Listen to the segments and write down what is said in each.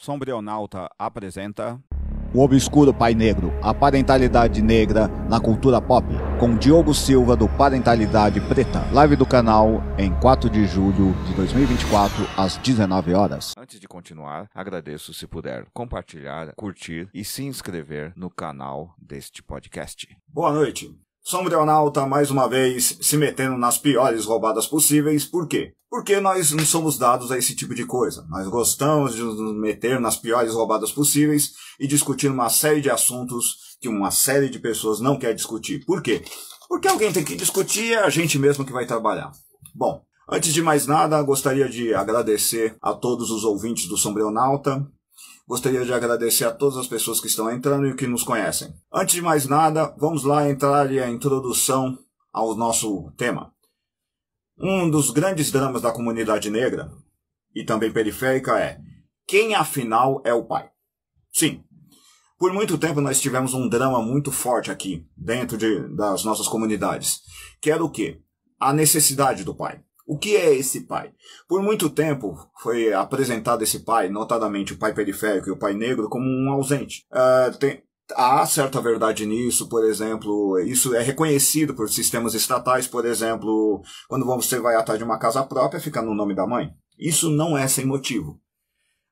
Sombrionauta apresenta O Obscuro Pai Negro, a parentalidade negra na cultura pop, com Diogo Silva do Parentalidade Preta. Live do canal em 4 de julho de 2024, às 19 horas. Antes de continuar, agradeço se puder compartilhar, curtir e se inscrever no canal deste podcast. Boa noite. Sombrionauta, mais uma vez, se metendo nas piores roubadas possíveis. Por quê? Porque nós não somos dados a esse tipo de coisa. Nós gostamos de nos meter nas piores roubadas possíveis e discutir uma série de assuntos que uma série de pessoas não quer discutir. Por quê? Porque alguém tem que discutir e é a gente mesmo que vai trabalhar. Bom, antes de mais nada, gostaria de agradecer a todos os ouvintes do Sombrionauta. Gostaria de agradecer a todas as pessoas que estão entrando e que nos conhecem. Antes de mais nada, vamos lá entrar a introdução ao nosso tema. Um dos grandes dramas da comunidade negra, e também periférica, é: quem afinal é o pai? Sim, por muito tempo nós tivemos um drama muito forte aqui, dentro das nossas comunidades, que era o quê? A necessidade do pai. O que é esse pai? Por muito tempo foi apresentado esse pai, notadamente o pai periférico e o pai negro, como um ausente. Há certa verdade nisso, por exemplo, isso é reconhecido por sistemas estatais, por exemplo, quando você vai atrás de uma casa própria, fica no nome da mãe. Isso não é sem motivo.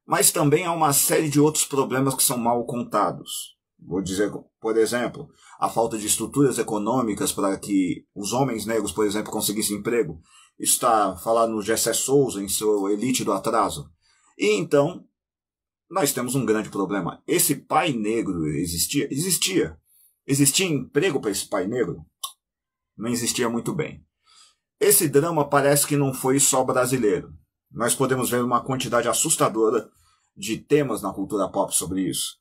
Mas também há uma série de outros problemas que são mal contados. Vou dizer, por exemplo, a falta de estruturas econômicas para que os homens negros, por exemplo, conseguissem emprego. Isso está falado no Gessé Souza, em seu Elite do Atraso. E então, nós temos um grande problema. Esse pai negro existia? Existia. Existia emprego para esse pai negro? Não existia muito bem. Esse drama parece que não foi só brasileiro. Nós podemos ver uma quantidade assustadora de temas na cultura pop sobre isso.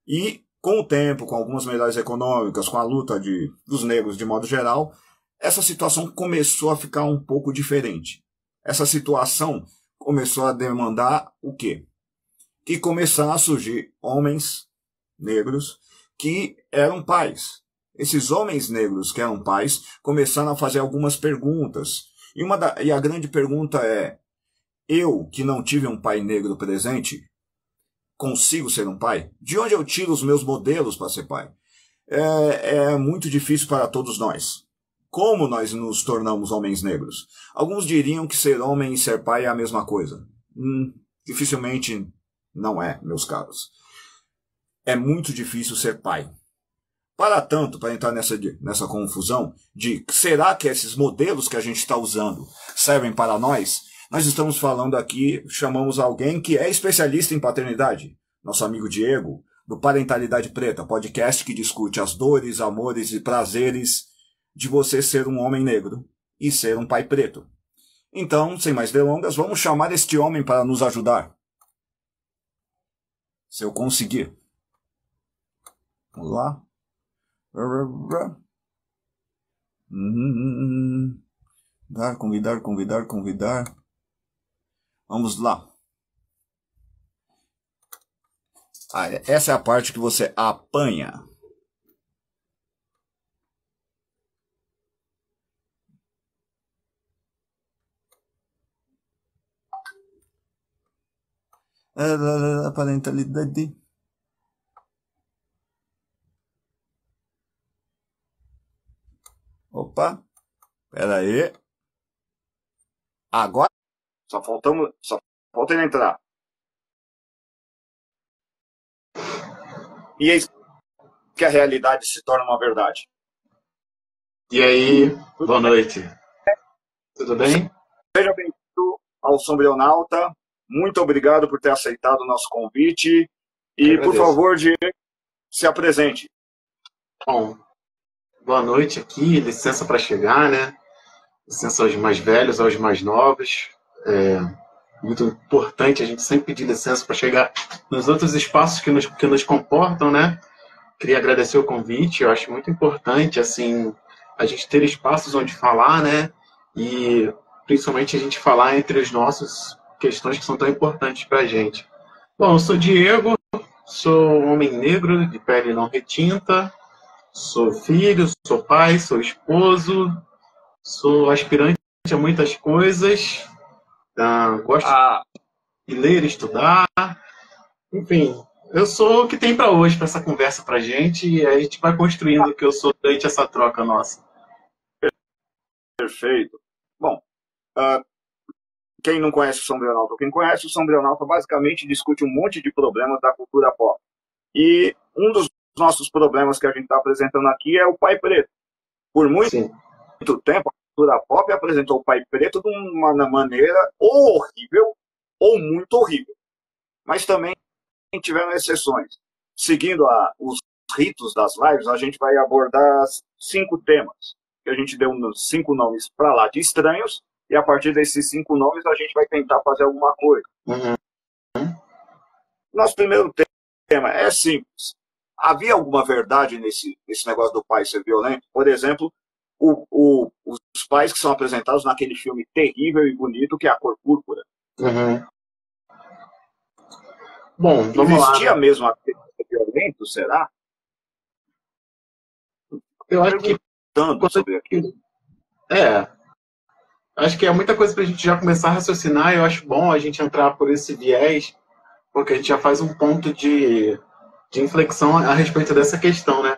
E, com o tempo, com algumas melhorias econômicas, com a luta dos negros de modo geral, essa situação começou a ficar um pouco diferente. Essa situação começou a demandar o quê? Que começaram a surgir homens negros que eram pais. Esses homens negros que eram pais começaram a fazer algumas perguntas. E a grande pergunta é: eu, que não tive um pai negro presente, consigo ser um pai? De onde eu tiro os meus modelos para ser pai? É muito difícil para todos nós. Como nós nos tornamos homens negros? Alguns diriam que ser homem e ser pai é a mesma coisa. Dificilmente não é, meus caros. É muito difícil ser pai. Para tanto, para entrar nessa confusão de será que esses modelos que a gente está usando servem para nós? Nós estamos falando aqui, chamamos alguém que é especialista em paternidade. Nosso amigo Diego, do Parentalidade Preta, podcast que discute as dores, amores e prazeres de você ser um homem negro e ser um pai preto. Então, sem mais delongas, vamos chamar este homem para nos ajudar. Se eu conseguir. Vamos lá. Convidar. Vamos lá. Essa é a parte que você apanha. A parentalidade. Opa, pera aí. Agora só falta ele entrar. E eis que a realidade se torna uma verdade. E aí, boa noite. Tudo bem? Seja bem-vindo ao Sombrionauta. Muito obrigado por ter aceitado o nosso convite. E, por favor, se apresente. Bom, boa noite aqui. Licença para chegar, né? Licença aos mais velhos, aos mais novos. É muito importante a gente sempre pedir licença para chegar nos outros espaços que nos comportam, né? Queria agradecer o convite. Eu acho muito importante, assim, a gente ter espaços onde falar, né? E, principalmente, a gente falar entre os nossos questões que são tão importantes para a gente. Bom, eu sou Diego, sou um homem negro, de pele não retinta, sou filho, sou pai, sou esposo, sou aspirante a muitas coisas, gosto de ler, estudar, Enfim, eu sou o que tem para hoje, para essa conversa pra gente, e aí a gente vai construindo o que eu sou durante essa troca nossa. Perfeito. Bom, ah, quem não conhece o Sombreonauta, ou quem conhece o Sombreonauta, basicamente discute um monte de problemas da cultura pop. E um dos nossos problemas que a gente está apresentando aqui é o pai preto. Por muito Sim. tempo, a cultura pop apresentou o pai preto de uma maneira ou horrível ou muito horrível. Mas também tiveram exceções. Seguindo os ritos das lives, a gente vai abordar 5 temas. Que a gente deu 5 nomes para lá de estranhos, e a partir desses 5 nomes a gente vai tentar fazer alguma coisa. Uhum. Nosso primeiro tema é simples. Havia alguma verdade nesse negócio do pai ser violento? Por exemplo, os pais que são apresentados naquele filme terrível e bonito que é A Cor Púrpura. Uhum. Bom, vamos Existia lá, né? mesmo a violento, será? Eu acho que Perguntando sobre aquilo. acho que é muita coisa para a gente já começar a raciocinar. Eu acho bom a gente entrar por esse viés, porque a gente já faz um ponto de inflexão a respeito dessa questão, né?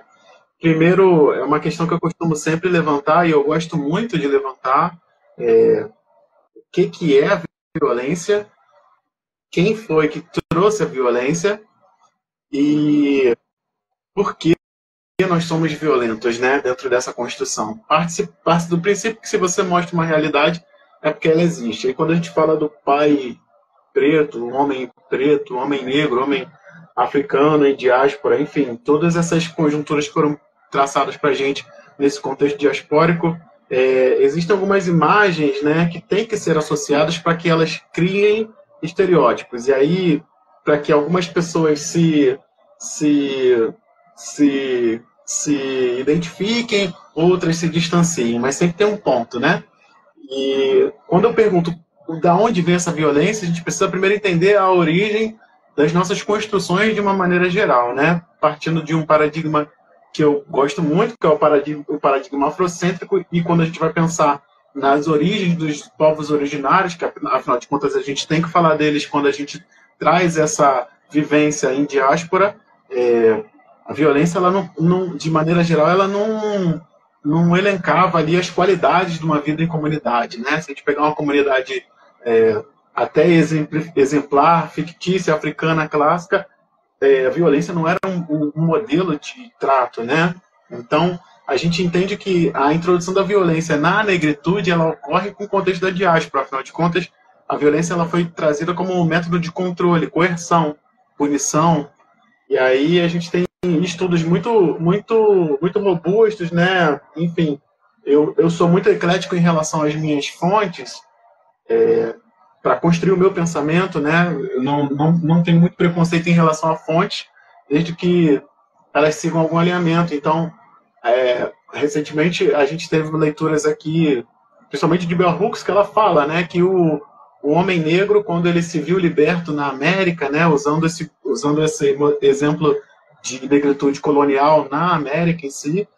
Primeiro, é uma questão que eu costumo sempre levantar, e eu gosto muito de levantar, o que é a violência, quem foi que trouxe a violência e por que nós somos violentos, né, dentro dessa construção. Parte do princípio que se você mostra uma realidade, é porque ela existe. E quando a gente fala do pai preto, homem negro, homem africano e diáspora, enfim, todas essas conjunturas que foram traçadas para a gente nesse contexto diaspórico, existem algumas imagens, né, que têm que ser associadas para que elas criem estereótipos. E aí, para que algumas pessoas se identifiquem, outras se distanciem, mas sempre tem um ponto, né? E quando eu pergunto da onde vem essa violência, a gente precisa primeiro entender a origem das nossas construções de uma maneira geral, né? Partindo de um paradigma que eu gosto muito, que é o paradigma afrocêntrico, e quando a gente vai pensar nas origens dos povos originários, que afinal de contas a gente tem que falar deles quando a gente traz essa vivência em diáspora, a violência, ela não, de maneira geral, ela não elencava ali as qualidades de uma vida em comunidade, né? Se a gente pegar uma comunidade até exemplar, fictícia, africana, clássica, a violência não era um modelo de trato, né? Então, a gente entende que a introdução da violência na negritude, ela ocorre com o contexto da diáspora. Afinal de contas, a violência ela foi trazida como um método de controle, coerção, punição. E aí a gente tem estudos muito robustos, né? Enfim, eu sou muito eclético em relação às minhas fontes, para construir o meu pensamento, né? Eu não tenho muito preconceito em relação a fontes, desde que elas sigam algum alinhamento. Então, recentemente a gente teve leituras aqui, principalmente de Bell Hooks, que ela fala, né, que o homem negro, quando ele se viu liberto na América, né, usando esse exemplo de negritude colonial na América em si,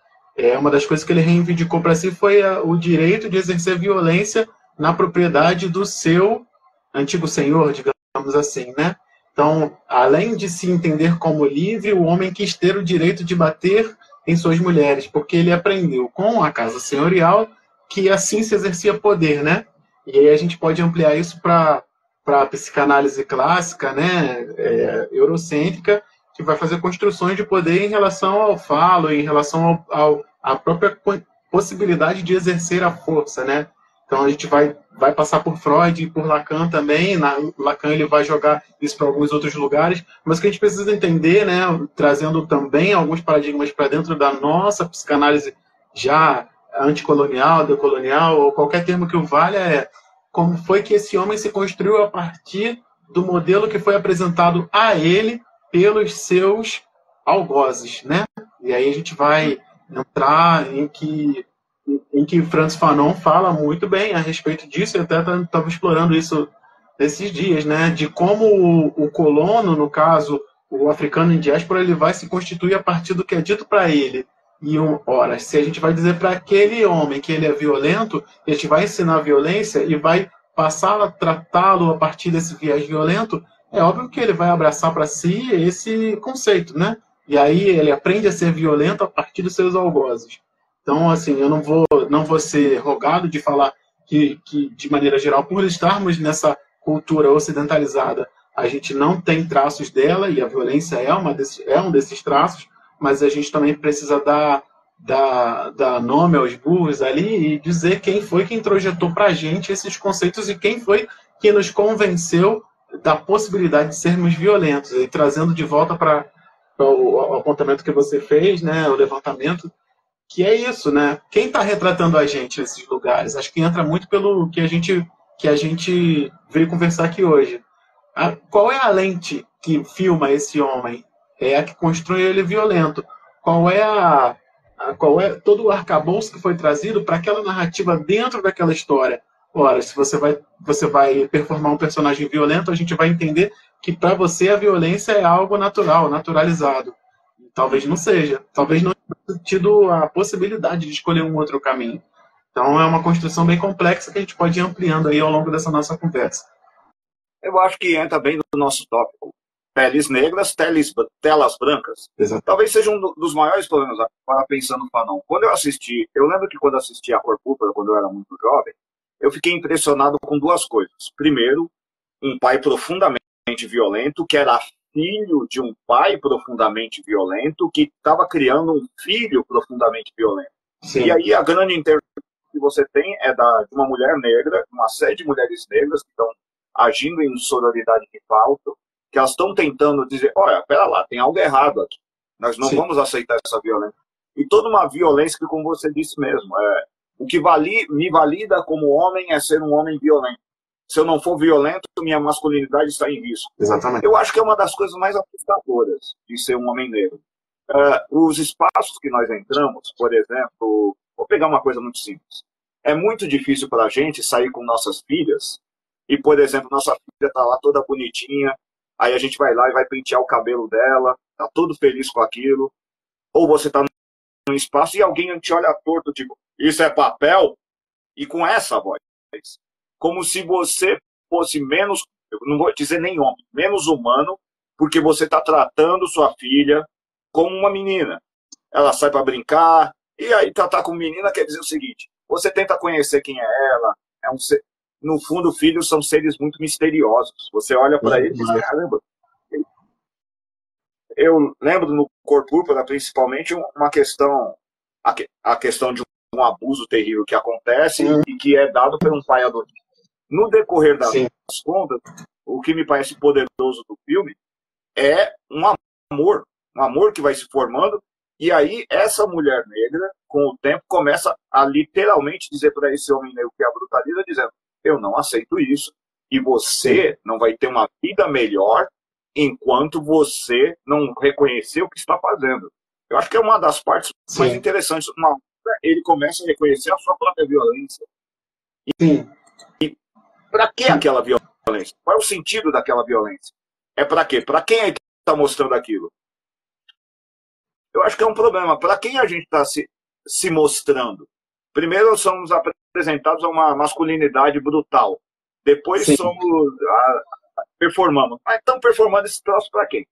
uma das coisas que ele reivindicou para si foi o direito de exercer violência na propriedade do seu antigo senhor, digamos assim, né? Então, além de se entender como livre, o homem quis ter o direito de bater em suas mulheres, porque ele aprendeu com a casa senhorial que assim se exercia poder, né? E aí a gente pode ampliar isso para a psicanálise clássica, né, eurocêntrica, que vai fazer construções de poder em relação ao falo, em relação à própria possibilidade de exercer a força, né? Então a gente vai passar por Freud e por Lacan também. Lacan ele vai jogar isso para alguns outros lugares, mas o que a gente precisa entender, né, trazendo também alguns paradigmas para dentro da nossa psicanálise já anticolonial, decolonial, ou qualquer termo que o valha, como foi que esse homem se construiu a partir do modelo que foi apresentado a ele pelos seus algozes, né? E aí a gente vai entrar em que Frantz Fanon fala muito bem a respeito disso. Eu até estava explorando isso nesses dias, né? De como o colono, no caso, o africano em diáspora, ele vai se constituir a partir do que é dito para ele. E, ora, se a gente vai dizer para aquele homem que ele é violento, a gente vai ensinar a violência e vai passar a tratá-lo a partir desse viés violento, é óbvio que ele vai abraçar para si esse conceito, né? E aí ele aprende a ser violento a partir dos seus algozes. Então, assim, eu não vou ser rogado de falar que, de maneira geral, por estarmos nessa cultura ocidentalizada, a gente não tem traços dela, e a violência é um desses traços, mas a gente também precisa dar nome aos burros ali e dizer quem foi que introjetou para a gente esses conceitos e quem foi que nos convenceu da possibilidade de sermos violentos. E trazendo de volta para o apontamento que você fez, né, o levantamento, que é isso, né? Quem está retratando a gente nesses lugares? Acho que entra muito pelo que a gente veio conversar aqui hoje. Qual é a lente que filma esse homem? É a que constrói ele violento. Qual é todo o arcabouço que foi trazido para aquela narrativa dentro daquela história? Ora, se você vai performar um personagem violento, a gente vai entender que para você a violência é algo natural, naturalizado. Talvez não seja. Talvez não tenha tido a possibilidade de escolher um outro caminho. Então é uma construção bem complexa que a gente pode ir ampliando aí ao longo dessa nossa conversa. Eu acho que entra bem no nosso tópico. Peles negras, telas brancas. Exato. Talvez seja um dos maiores problemas para pensando no Fanon. Eu lembro que quando assisti a Cor Púrpura, quando eu era muito jovem, eu fiquei impressionado com duas coisas. Primeiro, um pai profundamente violento, que era filho de um pai profundamente violento, que estava criando um filho profundamente violento. Sim. E aí a grande interpretação que você tem é de uma mulher negra, uma série de mulheres negras que estão agindo em sororidade de falta, que elas estão tentando dizer, olha, pera lá, tem algo errado aqui. Nós não vamos aceitar essa violência. E toda uma violência que, como você disse mesmo, o que me valida como homem é ser um homem violento. Se eu não for violento, minha masculinidade está em risco. Exatamente. Eu acho que é uma das coisas mais assustadoras de ser um homem negro. Os espaços que nós entramos, por exemplo, vou pegar uma coisa muito simples. É muito difícil para a gente sair com nossas filhas e, por exemplo, nossa filha está lá toda bonitinha, aí a gente vai lá e vai pentear o cabelo dela, tá todo feliz com aquilo. Ou você está num espaço e alguém te olha torto, tipo, isso é papel? E com essa voz. Como se você fosse menos, eu não vou dizer nem homem, menos humano, porque você está tratando sua filha como uma menina. Ela sai para brincar, e aí tratar como menina quer dizer o seguinte, você tenta conhecer quem é ela, no fundo, filhos são seres muito misteriosos. Você olha para eles e diz, caramba. Eu lembro no Cor Púrpura, principalmente, uma questão, a questão de um abuso terrível que acontece e que é dado por um pai adotivo. No decorrer das contas, o que me parece poderoso do filme é um amor que vai se formando, e aí essa mulher negra, com o tempo, começa a literalmente dizer para esse homem negro que é a brutaliza, dizendo, eu não aceito isso, e você não vai ter uma vida melhor enquanto você não reconhecer o que está fazendo. Eu acho que é uma das partes mais interessantes. Ele começa a reconhecer a sua própria violência. E para que aquela violência? Qual é o sentido daquela violência? É para quê? Para quem ele está mostrando aquilo? Eu acho que é um problema. Para quem a gente está se mostrando? Primeiro somos apresentados a uma masculinidade brutal. Depois performamos. Mas estão performando esse troço para quem?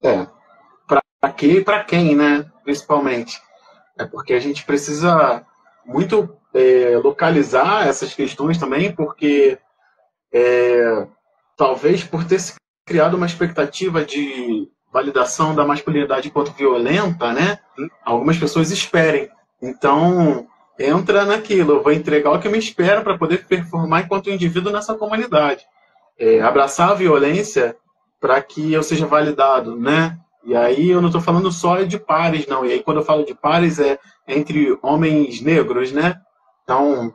Para quê e para quem, né? Principalmente. É porque a gente precisa muito localizar essas questões também, porque talvez por ter se criado uma expectativa de validação da masculinidade enquanto violenta, né? Algumas pessoas esperem. Então, entra naquilo, eu vou entregar o que me espera para poder performar enquanto indivíduo nessa comunidade. Abraçar a violência para que eu seja validado, né? E aí eu não estou falando só de pares, não. E aí quando eu falo de pares é entre homens negros, né? Então,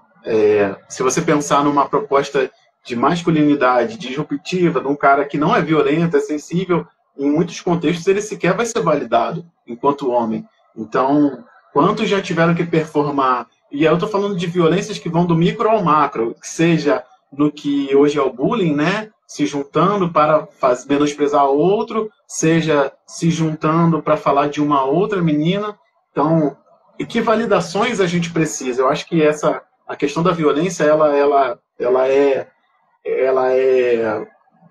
se você pensar numa proposta de masculinidade disruptiva, de um cara que não é violento, é sensível, em muitos contextos ele sequer vai ser validado enquanto homem. Então, quantos já tiveram que performar? E aí eu estou falando de violências que vão do micro ao macro, que seja no que hoje é o bullying, né? Se juntando para menosprezar o outro, seja se juntando para falar de uma outra menina. Então, e que validações a gente precisa? Eu acho que a questão da violência, ela é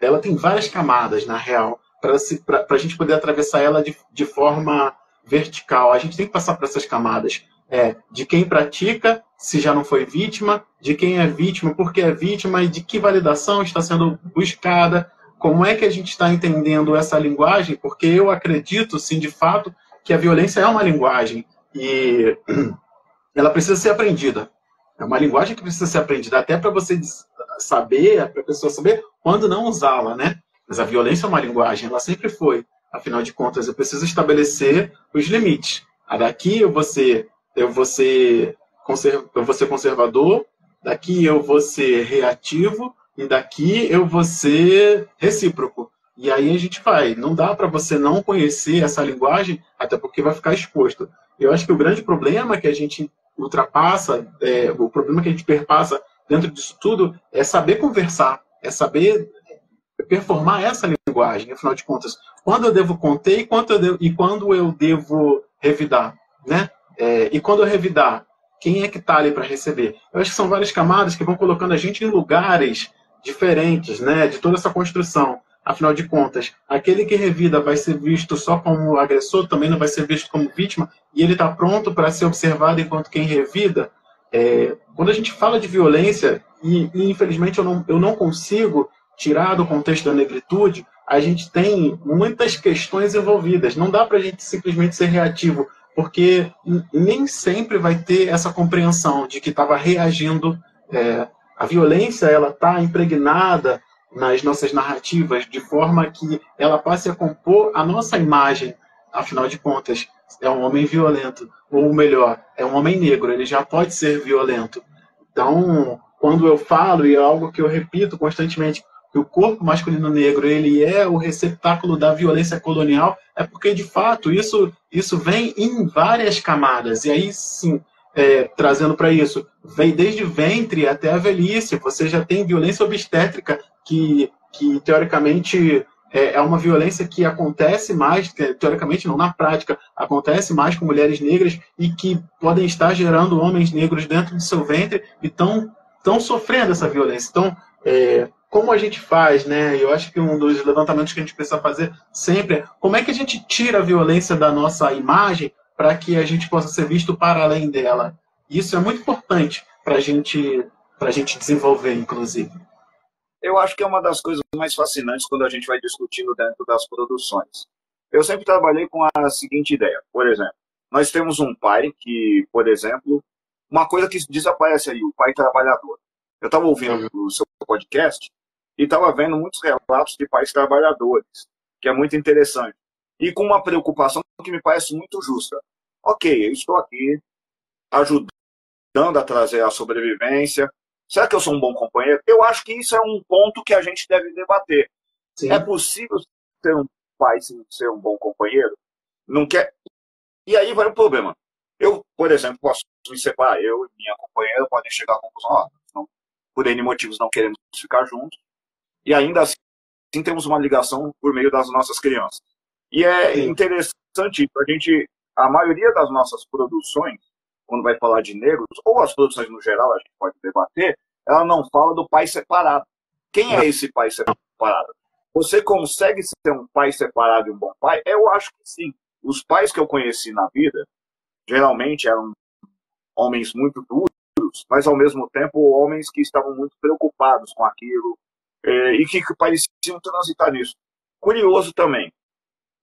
ela tem várias camadas, na real, para a gente poder atravessar ela de forma vertical. A gente tem que passar por essas camadas. De quem pratica, se já não foi vítima, de quem é vítima, por que é vítima, e de que validação está sendo buscada, como é que a gente está entendendo essa linguagem, porque eu acredito, sim, de fato, que a violência é uma linguagem e ela precisa ser aprendida. É uma linguagem que precisa ser aprendida, até para você saber, para a pessoa saber quando não usá-la, né? Mas a violência é uma linguagem, ela sempre foi. Afinal de contas, eu preciso estabelecer os limites. Daqui eu vou ser conservador, daqui eu vou ser reativo e daqui eu vou ser recíproco. E aí a gente vai. Não dá para você não conhecer essa linguagem, até porque vai ficar exposto. Eu acho que o grande problema que a gente ultrapassa, o problema que a gente perpassa dentro disso tudo é saber conversar, é saber performar essa linguagem, afinal de contas. Quando eu devo conter e quando eu devo revidar, né? E quando eu revidar, quem é que está ali para receber? Eu acho que são várias camadas que vão colocando a gente em lugares diferentes, né? De toda essa construção. Afinal de contas, aquele que revida vai ser visto só como agressor, também não vai ser visto como vítima, e ele está pronto para ser observado enquanto quem revida. Quando a gente fala de violência, e infelizmente eu não consigo tirar do contexto da negritude, a gente tem muitas questões envolvidas. Não dá para a gente simplesmente ser reativo, porque nem sempre vai ter essa compreensão de que estava reagindo. A violência ela está impregnada nas nossas narrativas, de forma que ela passe a compor a nossa imagem. Afinal de contas, é um homem violento, ou melhor, é um homem negro, ele já pode ser violento. Então, quando eu falo, e é algo que eu repito constantemente, que o corpo masculino negro ele é o receptáculo da violência colonial, é porque, de fato, isso vem em várias camadas. E aí, sim, trazendo para isso, vem desde ventre até a velhice. Você já tem violência obstétrica, que teoricamente é uma violência que acontece mais, teoricamente não, na prática, acontece mais com mulheres negras e que podem estar gerando homens negros dentro do seu ventre e estão sofrendo essa violência. Então, como a gente faz, né? Eu acho que um dos levantamentos que a gente precisa fazer sempre é como é que a gente tira a violência da nossa imagem para que a gente possa ser visto para além dela. Isso é muito importante para a gente desenvolver, inclusive. Eu acho que é uma das coisas mais fascinantes quando a gente vai discutindo dentro das produções. Eu sempre trabalhei com a seguinte ideia. Por exemplo, nós temos um pai que, por exemplo, uma coisa que desaparece aí, o pai trabalhador. Eu estava ouvindo o seu podcast e estava vendo muitos relatos de pais trabalhadores, que é muito interessante. E com uma preocupação que me parece muito justa. Ok, eu estou aqui ajudando a trazer a sobrevivência. Será que eu sou um bom companheiro? Eu acho que isso é um ponto que a gente deve debater. Sim. É possível ser um pai sem ser um bom companheiro? Não quer? E aí vai o problema. Eu, por exemplo, posso me separar. Eu e minha companheira podem chegar à conclusão, por N motivos não queremos ficar juntos. E ainda assim temos uma ligação por meio das nossas crianças. E é interessante, a maioria das nossas produções, quando vai falar de negros, ou as produções no geral, a gente pode debater, ela não fala do pai separado. Quem é esse pai separado? Você consegue ser um pai separado e um bom pai? Eu acho que sim. Os pais que eu conheci na vida, geralmente eram homens muito duros, mas ao mesmo tempo homens que estavam muito preocupados com aquilo e que pareciam transitar nisso. Curioso também.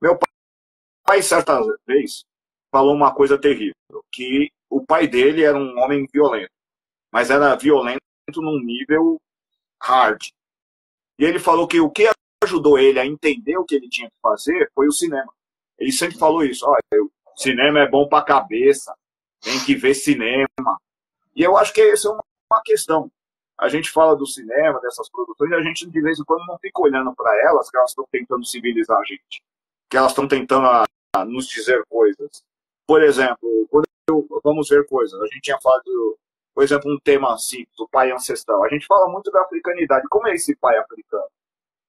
Meu pai, certa vez, falou uma coisa terrível, que o pai dele era um homem violento, mas era violento num nível hard. E ele falou que o que ajudou ele a entender o que ele tinha que fazer foi o cinema. Ele sempre falou isso, cinema é bom pra cabeça, tem que ver cinema. E eu acho que essa é uma questão. A gente fala do cinema, dessas produções, e a gente de vez em quando não fica olhando para elas, que elas estão tentando civilizar a gente, que elas estão tentando nos dizer coisas. Por exemplo, vamos ver coisas. A gente tinha falado, por exemplo, um tema simples, o pai ancestral. A gente fala muito da africanidade. Como é esse pai africano?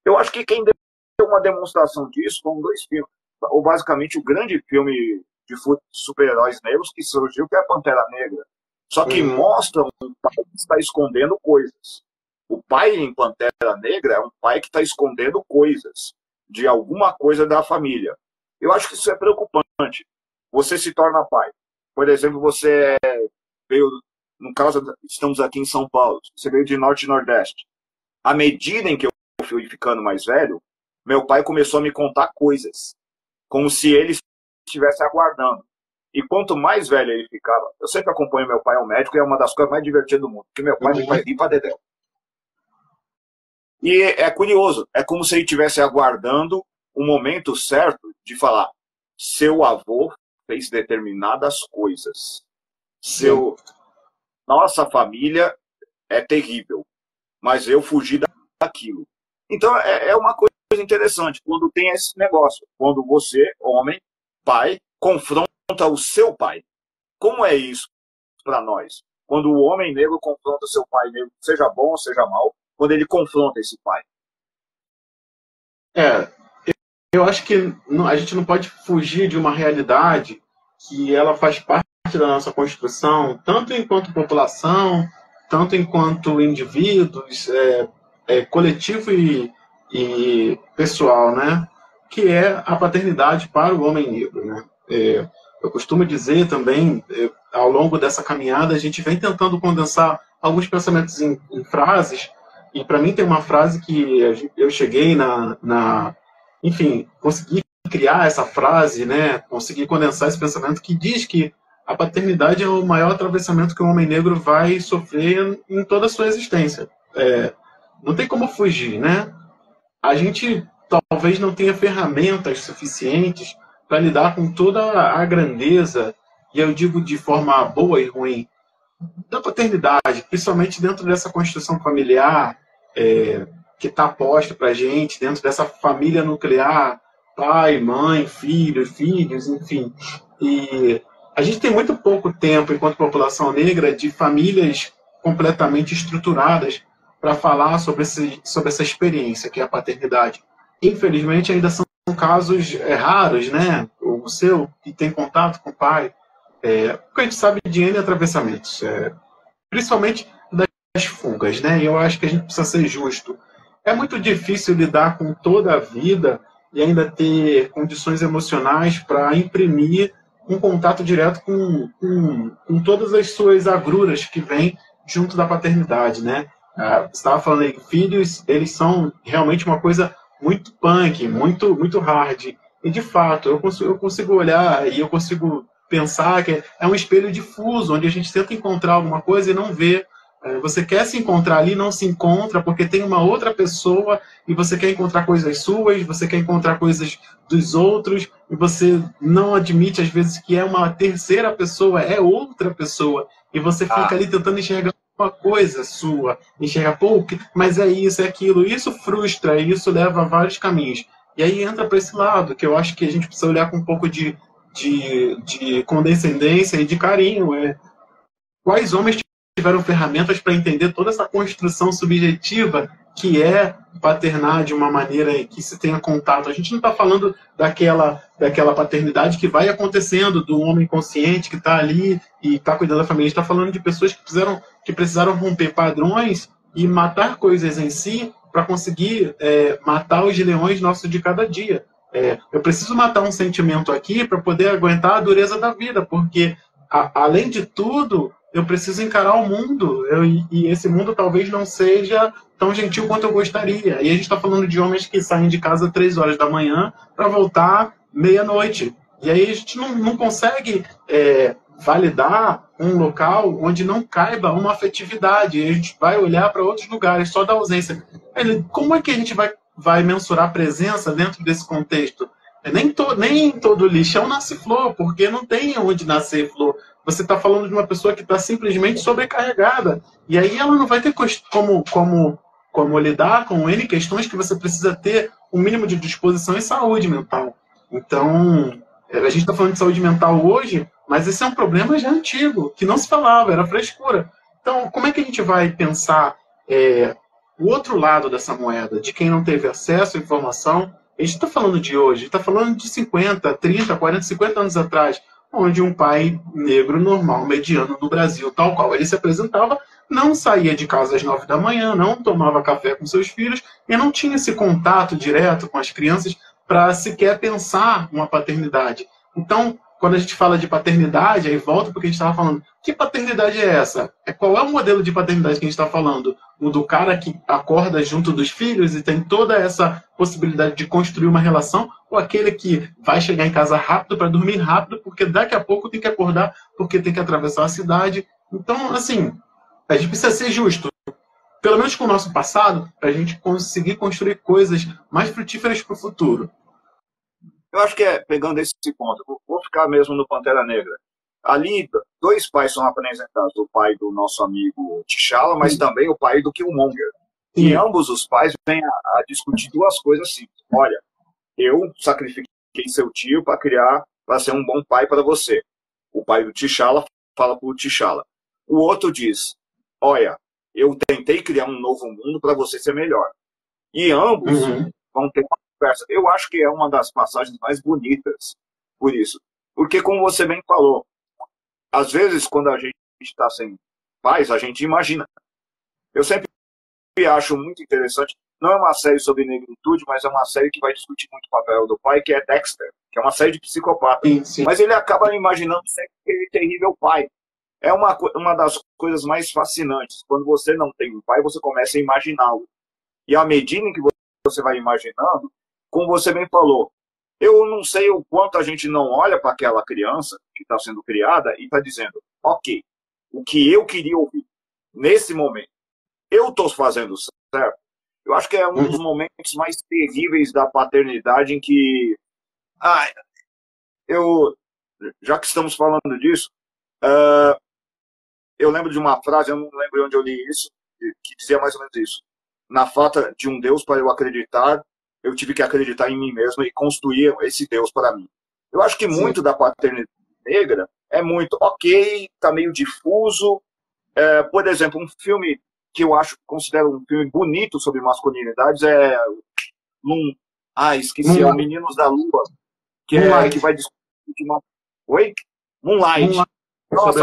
Eu acho que quem deu uma demonstração disso foram dois filmes. Ou basicamente o grande filme de super-heróis negros que surgiu, que é a Pantera Negra. Só que mostra um pai que está escondendo coisas. O pai em Pantera Negra é um pai que está escondendo coisas de alguma coisa da família. Eu acho que isso é preocupante. Você se torna pai. Por exemplo, você veio, no caso, estamos aqui em São Paulo, você veio de Norte e Nordeste. À medida em que eu fui ficando mais velho, meu pai começou a me contar coisas, como se ele estivesse aguardando. E quanto mais velho ele ficava, eu sempre acompanho meu pai ao médico, e é uma das coisas mais divertidas do mundo, porque meu pai me faz rir pra dedéu. E é curioso, é como se ele estivesse aguardando o momento certo de falar: seu avô fez determinadas coisas. Nossa família é terrível, mas eu fugi daquilo. Então é uma coisa interessante quando tem esse negócio, quando você, homem, pai, confronta o seu pai. Como é isso para nós? Quando o homem negro confronta o seu pai negro, seja bom ou seja mal, quando ele confronta esse pai. Eu acho que a gente não pode fugir de uma realidade que ela faz parte da nossa construção, tanto enquanto população, tanto enquanto indivíduos, coletivo e pessoal, né? Que é a paternidade para o homem negro, né? Eu costumo dizer também, ao longo dessa caminhada, a gente vem tentando condensar alguns pensamentos em frases, e para mim tem uma frase que eu cheguei enfim, consegui criar essa frase, né? Consegui condensar esse pensamento que diz que a paternidade é o maior atravessamento que o homem negro vai sofrer em toda a sua existência. Não tem como fugir, né? A gente talvez não tenha ferramentas suficientes para lidar com toda a grandeza, e eu digo de forma boa e ruim, da paternidade, principalmente dentro dessa construção familiar que está posta para a gente, dentro dessa família nuclear, pai, mãe, filhos, enfim. E a gente tem muito pouco tempo, enquanto população negra, de famílias completamente estruturadas para falar sobre essa experiência que é a paternidade. Infelizmente, ainda são casos raros, né? O seu, que tem contato com o pai, porque a gente sabe de N atravessamentos, principalmente das fugas, né? E eu acho que a gente precisa ser justo. É muito difícil lidar com toda a vida e ainda ter condições emocionais para imprimir um contato direto com todas as suas agruras que vêm junto da paternidade, né? Você estava falando aí, filhos, eles são realmente uma coisa muito punk, muito hard. E, de fato, eu consigo olhar e eu consigo pensar que é um espelho difuso, onde a gente tenta encontrar alguma coisa e não vê. Você quer se encontrar ali, não se encontra, porque tem uma outra pessoa e você quer encontrar coisas suas, você quer encontrar coisas dos outros, e você não admite, às vezes, que é uma terceira pessoa, é outra pessoa, e você fica ali tentando enxergar uma coisa sua, enxergar, mas é isso, é aquilo, e isso frustra, e isso leva a vários caminhos. E aí entra para esse lado, que eu acho que a gente precisa olhar com um pouco de condescendência e de carinho. Quais homens tiveram ferramentas para entender toda essa construção subjetiva que é paternar de uma maneira que se tenha contato. A gente não está falando daquela paternidade que vai acontecendo, do homem consciente que está ali e está cuidando da família. A gente está falando de pessoas que precisaram romper padrões e matar coisas em si para conseguir matar os leões nossos de cada dia. Eu preciso matar um sentimento aqui para poder aguentar a dureza da vida, porque, além de tudo, eu preciso encarar o mundo, e esse mundo talvez não seja tão gentil quanto eu gostaria. E a gente está falando de homens que saem de casa 3 horas da manhã para voltar meia-noite. E aí a gente não consegue validar um local onde não caiba uma afetividade. E a gente vai olhar para outros lugares só da ausência. Como é que a gente vai mensurar a presença dentro desse contexto? Nem todo lixão nasce flor, porque não tem onde nascer flor. Você está falando de uma pessoa que está simplesmente sobrecarregada. E aí ela não vai ter como lidar com N questões que você precisa ter um mínimo de disposição e saúde mental. Então, a gente está falando de saúde mental hoje, mas esse é um problema já antigo, que não se falava, era frescura. Então, como é que a gente vai pensar o outro lado dessa moeda, de quem não teve acesso à informação? A gente está falando de hoje, a gente está falando de 50, 30, 40, 50 anos atrás, onde um pai negro normal, mediano no Brasil, tal qual ele se apresentava, não saía de casa às 9 da manhã, não tomava café com seus filhos e não tinha esse contato direto com as crianças para sequer pensar uma paternidade. Então, quando a gente fala de paternidade, aí volta porque a gente estava falando, que paternidade é essa? Qual é o modelo de paternidade que a gente está falando? O do cara que acorda junto dos filhos e tem toda essa possibilidade de construir uma relação, ou aquele que vai chegar em casa rápido para dormir rápido, porque daqui a pouco tem que acordar, porque tem que atravessar a cidade. Então, assim, a gente precisa ser justo, pelo menos com o nosso passado, para a gente conseguir construir coisas mais frutíferas para o futuro. Eu acho que pegando esse ponto, vou ficar mesmo no Pantera Negra. Ali, dois pais são apresentados, o pai do nosso amigo T'Challa, mas também o pai do Killmonger. Sim. E ambos os pais vêm a discutir duas coisas simples. Olha, eu sacrifiquei seu tio para ser um bom pai para você. O pai do T'Challa fala para o T'Challa. O outro diz, olha, eu tentei criar um novo mundo para você ser melhor. E ambos vão ter uma conversa. Eu acho que é uma das passagens mais bonitas por isso. Porque, como você bem falou, às vezes, quando a gente está sem pais, a gente imagina. Eu sempre acho muito interessante, não é uma série sobre negritude, mas é uma série que vai discutir muito o papel do pai, que é Dexter, que é uma série de psicopata. Sim. Mas ele acaba imaginando sempre aquele terrível pai. É uma das coisas mais fascinantes. Quando você não tem um pai, você começa a imaginá-lo. E à medida em que você vai imaginando, como você bem falou, eu não sei o quanto a gente não olha para aquela criança que está sendo criada e está dizendo, ok, o que eu queria ouvir nesse momento, eu estou fazendo certo? Eu acho que é um dos momentos mais terríveis da paternidade em que, já que estamos falando disso, eu lembro de uma frase, eu não lembro onde eu li isso, que dizia mais ou menos isso. Na falta de um Deus para eu acreditar, eu tive que acreditar em mim mesmo e construir esse Deus para mim. Eu acho que muito da paternidade negra é muito, ok, está meio difuso. Por exemplo, um filme que eu considero um filme bonito sobre masculinidades é esqueci, é o Meninos da Lua, que vai discutir Oi? Moonlight. Nossa,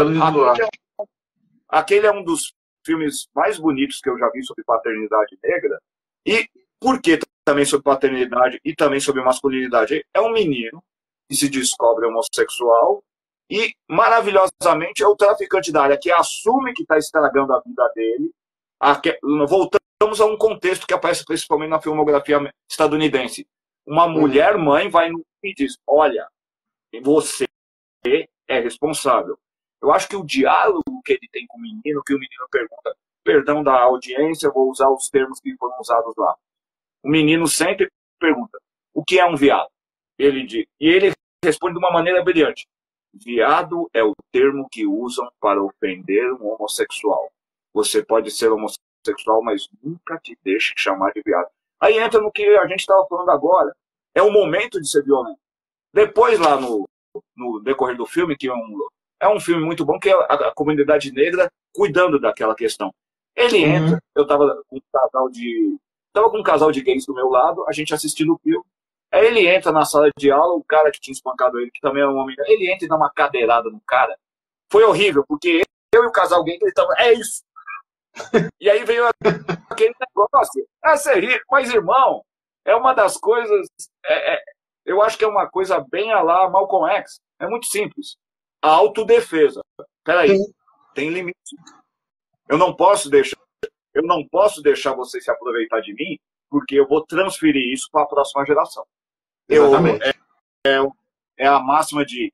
aquele é um dos filmes mais bonitos que eu já vi sobre paternidade negra. E por que também sobre paternidade e também sobre masculinidade? É um menino que se descobre homossexual e, maravilhosamente, é o traficante da área que assume que está estragando a vida dele. Voltamos a um contexto que aparece principalmente na filmografia estadunidense. Uma mulher mãe vai e diz, olha, você é responsável. Eu acho que o diálogo que ele tem com o menino, que o menino pergunta, perdão da audiência, vou usar os termos que foram usados lá. O menino sempre pergunta, o que é um viado? E ele responde de uma maneira brilhante. Viado é o termo que usam para ofender um homossexual. Você pode ser homossexual, mas nunca te deixe chamar de viado. Aí entra no que a gente estava falando agora. É o momento de ser violento. Depois, lá no decorrer do filme, que é um filme muito bom, que é a comunidade negra cuidando daquela questão. Ele entra, eu estava com um casal de gays do meu lado, a gente assistindo o filme. Aí ele entra na sala de aula, o cara que tinha espancado ele, que também é um homem, ele entra e dá uma cadeirada no cara. Foi horrível, porque eu e o casal gay gritamos, é isso! E aí veio aquele negócio, seria, mas irmão, é uma das coisas, eu acho que é uma coisa bem a lá Malcolm X, é muito simples. A autodefesa. Peraí, tem limite. Eu não posso deixar você se aproveitar de mim, porque eu vou transferir isso para a próxima geração. É a máxima de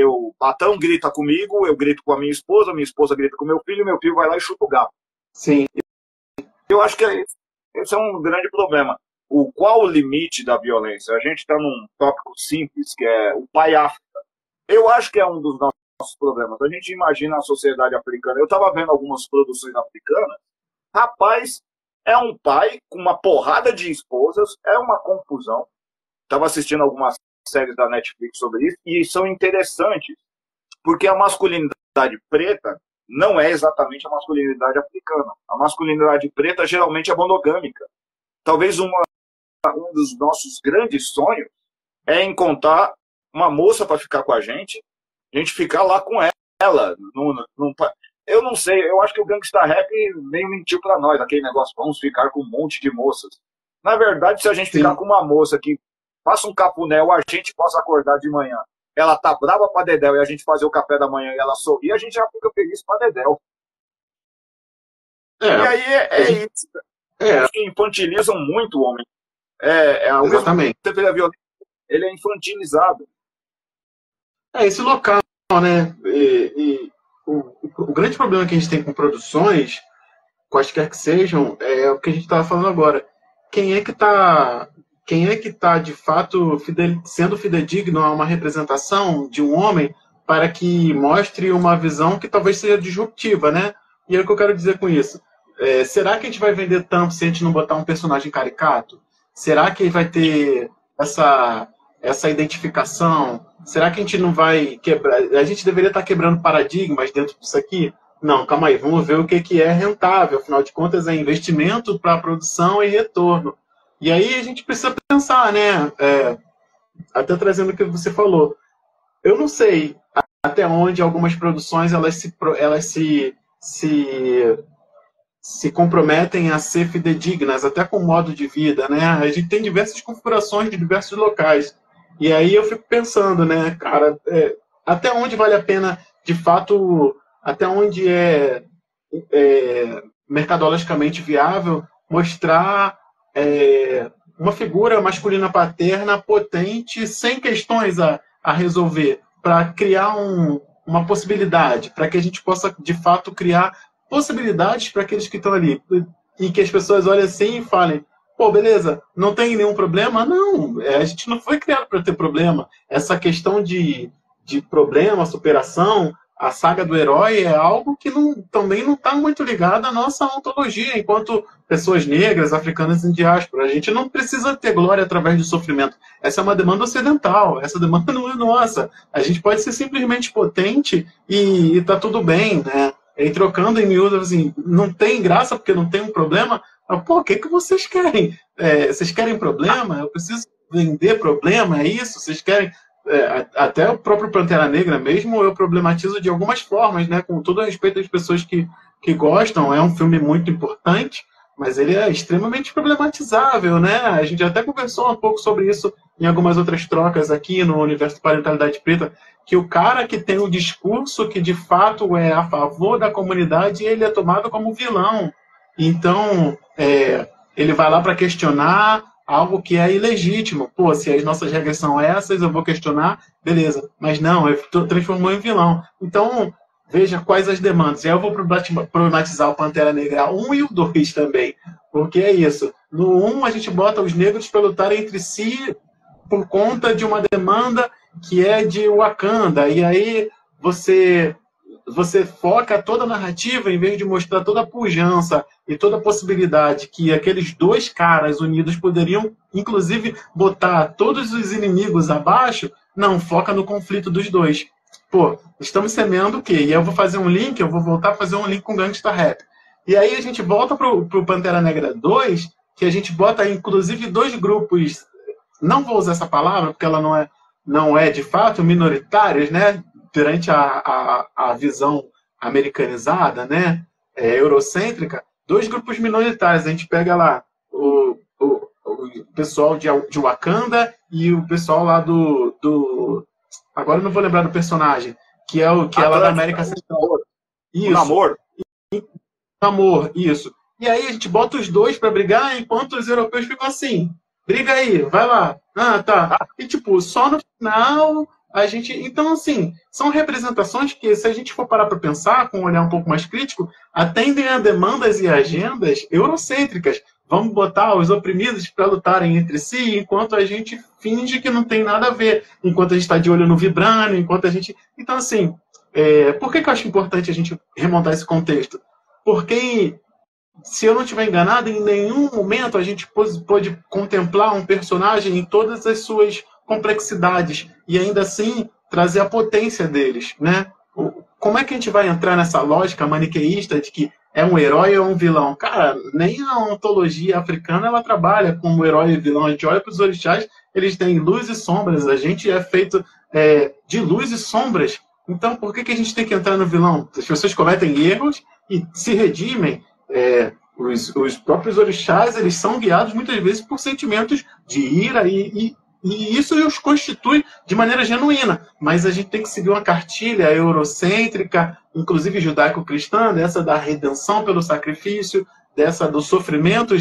o patrão grita comigo, eu grito com a minha esposa grita com meu filho vai lá e chuta o gato. Sim. Eu acho que esse é um grande problema. Qual o limite da violência? A gente está num tópico simples, que é o pai África. Eu acho que é um dos nossos problemas. A gente imagina a sociedade africana. Eu estava vendo algumas produções africanas. Rapaz, é um pai com uma porrada de esposas, é uma confusão. Estava assistindo algumas séries da Netflix sobre isso, e são interessantes, porque a masculinidade preta não é exatamente a masculinidade africana. A masculinidade preta geralmente é monogâmica. Talvez um dos nossos grandes sonhos é encontrar uma moça para ficar com a gente ficar lá com ela. Eu não sei, eu acho que o Gangsta Rap meio mentiu pra nós, aquele negócio, vamos ficar com um monte de moças. Na verdade, se a gente ficar com uma moça que faça um cafuné ou a gente possa acordar de manhã, ela tá brava pra Dedéu e a gente fazer o café da manhã e ela sorrir, a gente já fica feliz pra Dedéu. E aí é isso. Acho que infantilizam muito o homem. Exatamente. Você vê a violência, ele é infantilizado. Esse local, né? O grande problema que a gente tem com produções, quaisquer que sejam, é o que a gente estava falando agora. Quem é que está de fato sendo fidedigno a uma representação de um homem para que mostre uma visão que talvez seja disruptiva, né? E é o que eu quero dizer com isso. Será que a gente vai vender tanto se a gente não botar um personagem caricato? Será que vai ter essa identificação? Será que a gente não vai quebrar? A gente deveria estar quebrando paradigmas dentro disso aqui? Não, calma aí, vamos ver o que é rentável. Afinal de contas, é investimento para produção e retorno. E aí a gente precisa pensar, né? Até trazendo o que você falou. Eu não sei até onde algumas produções elas se comprometem a ser fidedignas, até com o modo de vida, né? A gente tem diversas configurações de diversos locais. E aí eu fico pensando, né, cara, até onde vale a pena, de fato, até onde é mercadologicamente viável mostrar uma figura masculina paterna potente, sem questões a resolver, para criar uma possibilidade, para que a gente possa, de fato, criar possibilidades para aqueles que estão ali. E que as pessoas olhem assim e falem, pô, beleza, não tem nenhum problema? Não, a gente não foi criado para ter problema. Essa questão de problema, superação, a saga do herói é algo que também não está muito ligado à nossa ontologia, enquanto pessoas negras, africanas em diáspora. A gente não precisa ter glória através do sofrimento. Essa é uma demanda ocidental, essa demanda não é nossa. A gente pode ser simplesmente potente e está tudo bem, né? E trocando em miúdos, assim, não tem graça porque não tem um problema. Pô, o que vocês querem? Vocês querem problema? Eu preciso vender problema? É isso? Vocês querem... até o próprio Pantera Negra mesmo eu problematizo de algumas formas, né? Com todo o respeito às pessoas que gostam. É um filme muito importante, mas ele é extremamente problematizável, né? A gente até conversou um pouco sobre isso em algumas outras trocas aqui no Universo Parentalidade Preta, que o cara que tem o discurso que de fato é a favor da comunidade, ele é tomado como vilão. Então, ele vai lá para questionar algo que é ilegítimo. Pô, se as nossas regras são essas, eu vou questionar, beleza. Mas não, ele transformou em vilão. Então, veja quais as demandas. E aí eu vou problematizar o Pantera Negra 1 e o 2 também. Porque é isso. No 1, a gente bota os negros para lutarem entre si por conta de uma demanda que é de Wakanda. E aí você foca toda a narrativa, em vez de mostrar toda a pujança e toda a possibilidade que aqueles dois caras unidos poderiam, inclusive, botar todos os inimigos abaixo, não, foca no conflito dos dois. Pô, estamos semeando o quê? E eu vou fazer um link, eu vou voltar a fazer um link com Gangsta Rap. E aí a gente volta pro Pantera Negra 2, que a gente bota, inclusive, dois grupos, não vou usar essa palavra, porque ela não é de fato minoritários, né? Durante a visão americanizada, né? Eurocêntrica, dois grupos minoritários. A gente pega lá o pessoal de Wakanda e o pessoal lá do agora eu não vou lembrar do personagem, que é lá da América Central. Isso. O Namor. Namor, isso. E aí a gente bota os dois para brigar, enquanto os europeus ficam assim, briga aí, vai lá. Ah, tá. E tipo, só no final a gente... Então, assim, são representações que, se a gente for parar para pensar, com um olhar um pouco mais crítico, atendem a demandas e agendas eurocêntricas. Vamos botar os oprimidos para lutarem entre si, enquanto a gente finge que não tem nada a ver. Enquanto a gente está de olho no Vibranium, enquanto a gente... Então, assim, por que eu acho importante a gente remontar esse contexto? Porque, se eu não estiver enganado, em nenhum momento a gente pode contemplar um personagem em todas as suas complexidades e ainda assim trazer a potência deles, né? Como é que a gente vai entrar nessa lógica maniqueísta de que é um herói ou um vilão? Cara, nem a ontologia africana ela trabalha como herói e vilão. A gente olha para os orixás, eles têm luz e sombras. A gente é feito de luz e sombras. Então, por que a gente tem que entrar no vilão? As pessoas cometem erros e se redimem. Os próprios orixás, eles são guiados muitas vezes por sentimentos de ira e isso os constitui de maneira genuína. Mas a gente tem que seguir uma cartilha eurocêntrica, inclusive judaico-cristã, dessa da redenção pelo sacrifício, dessa do sofrimento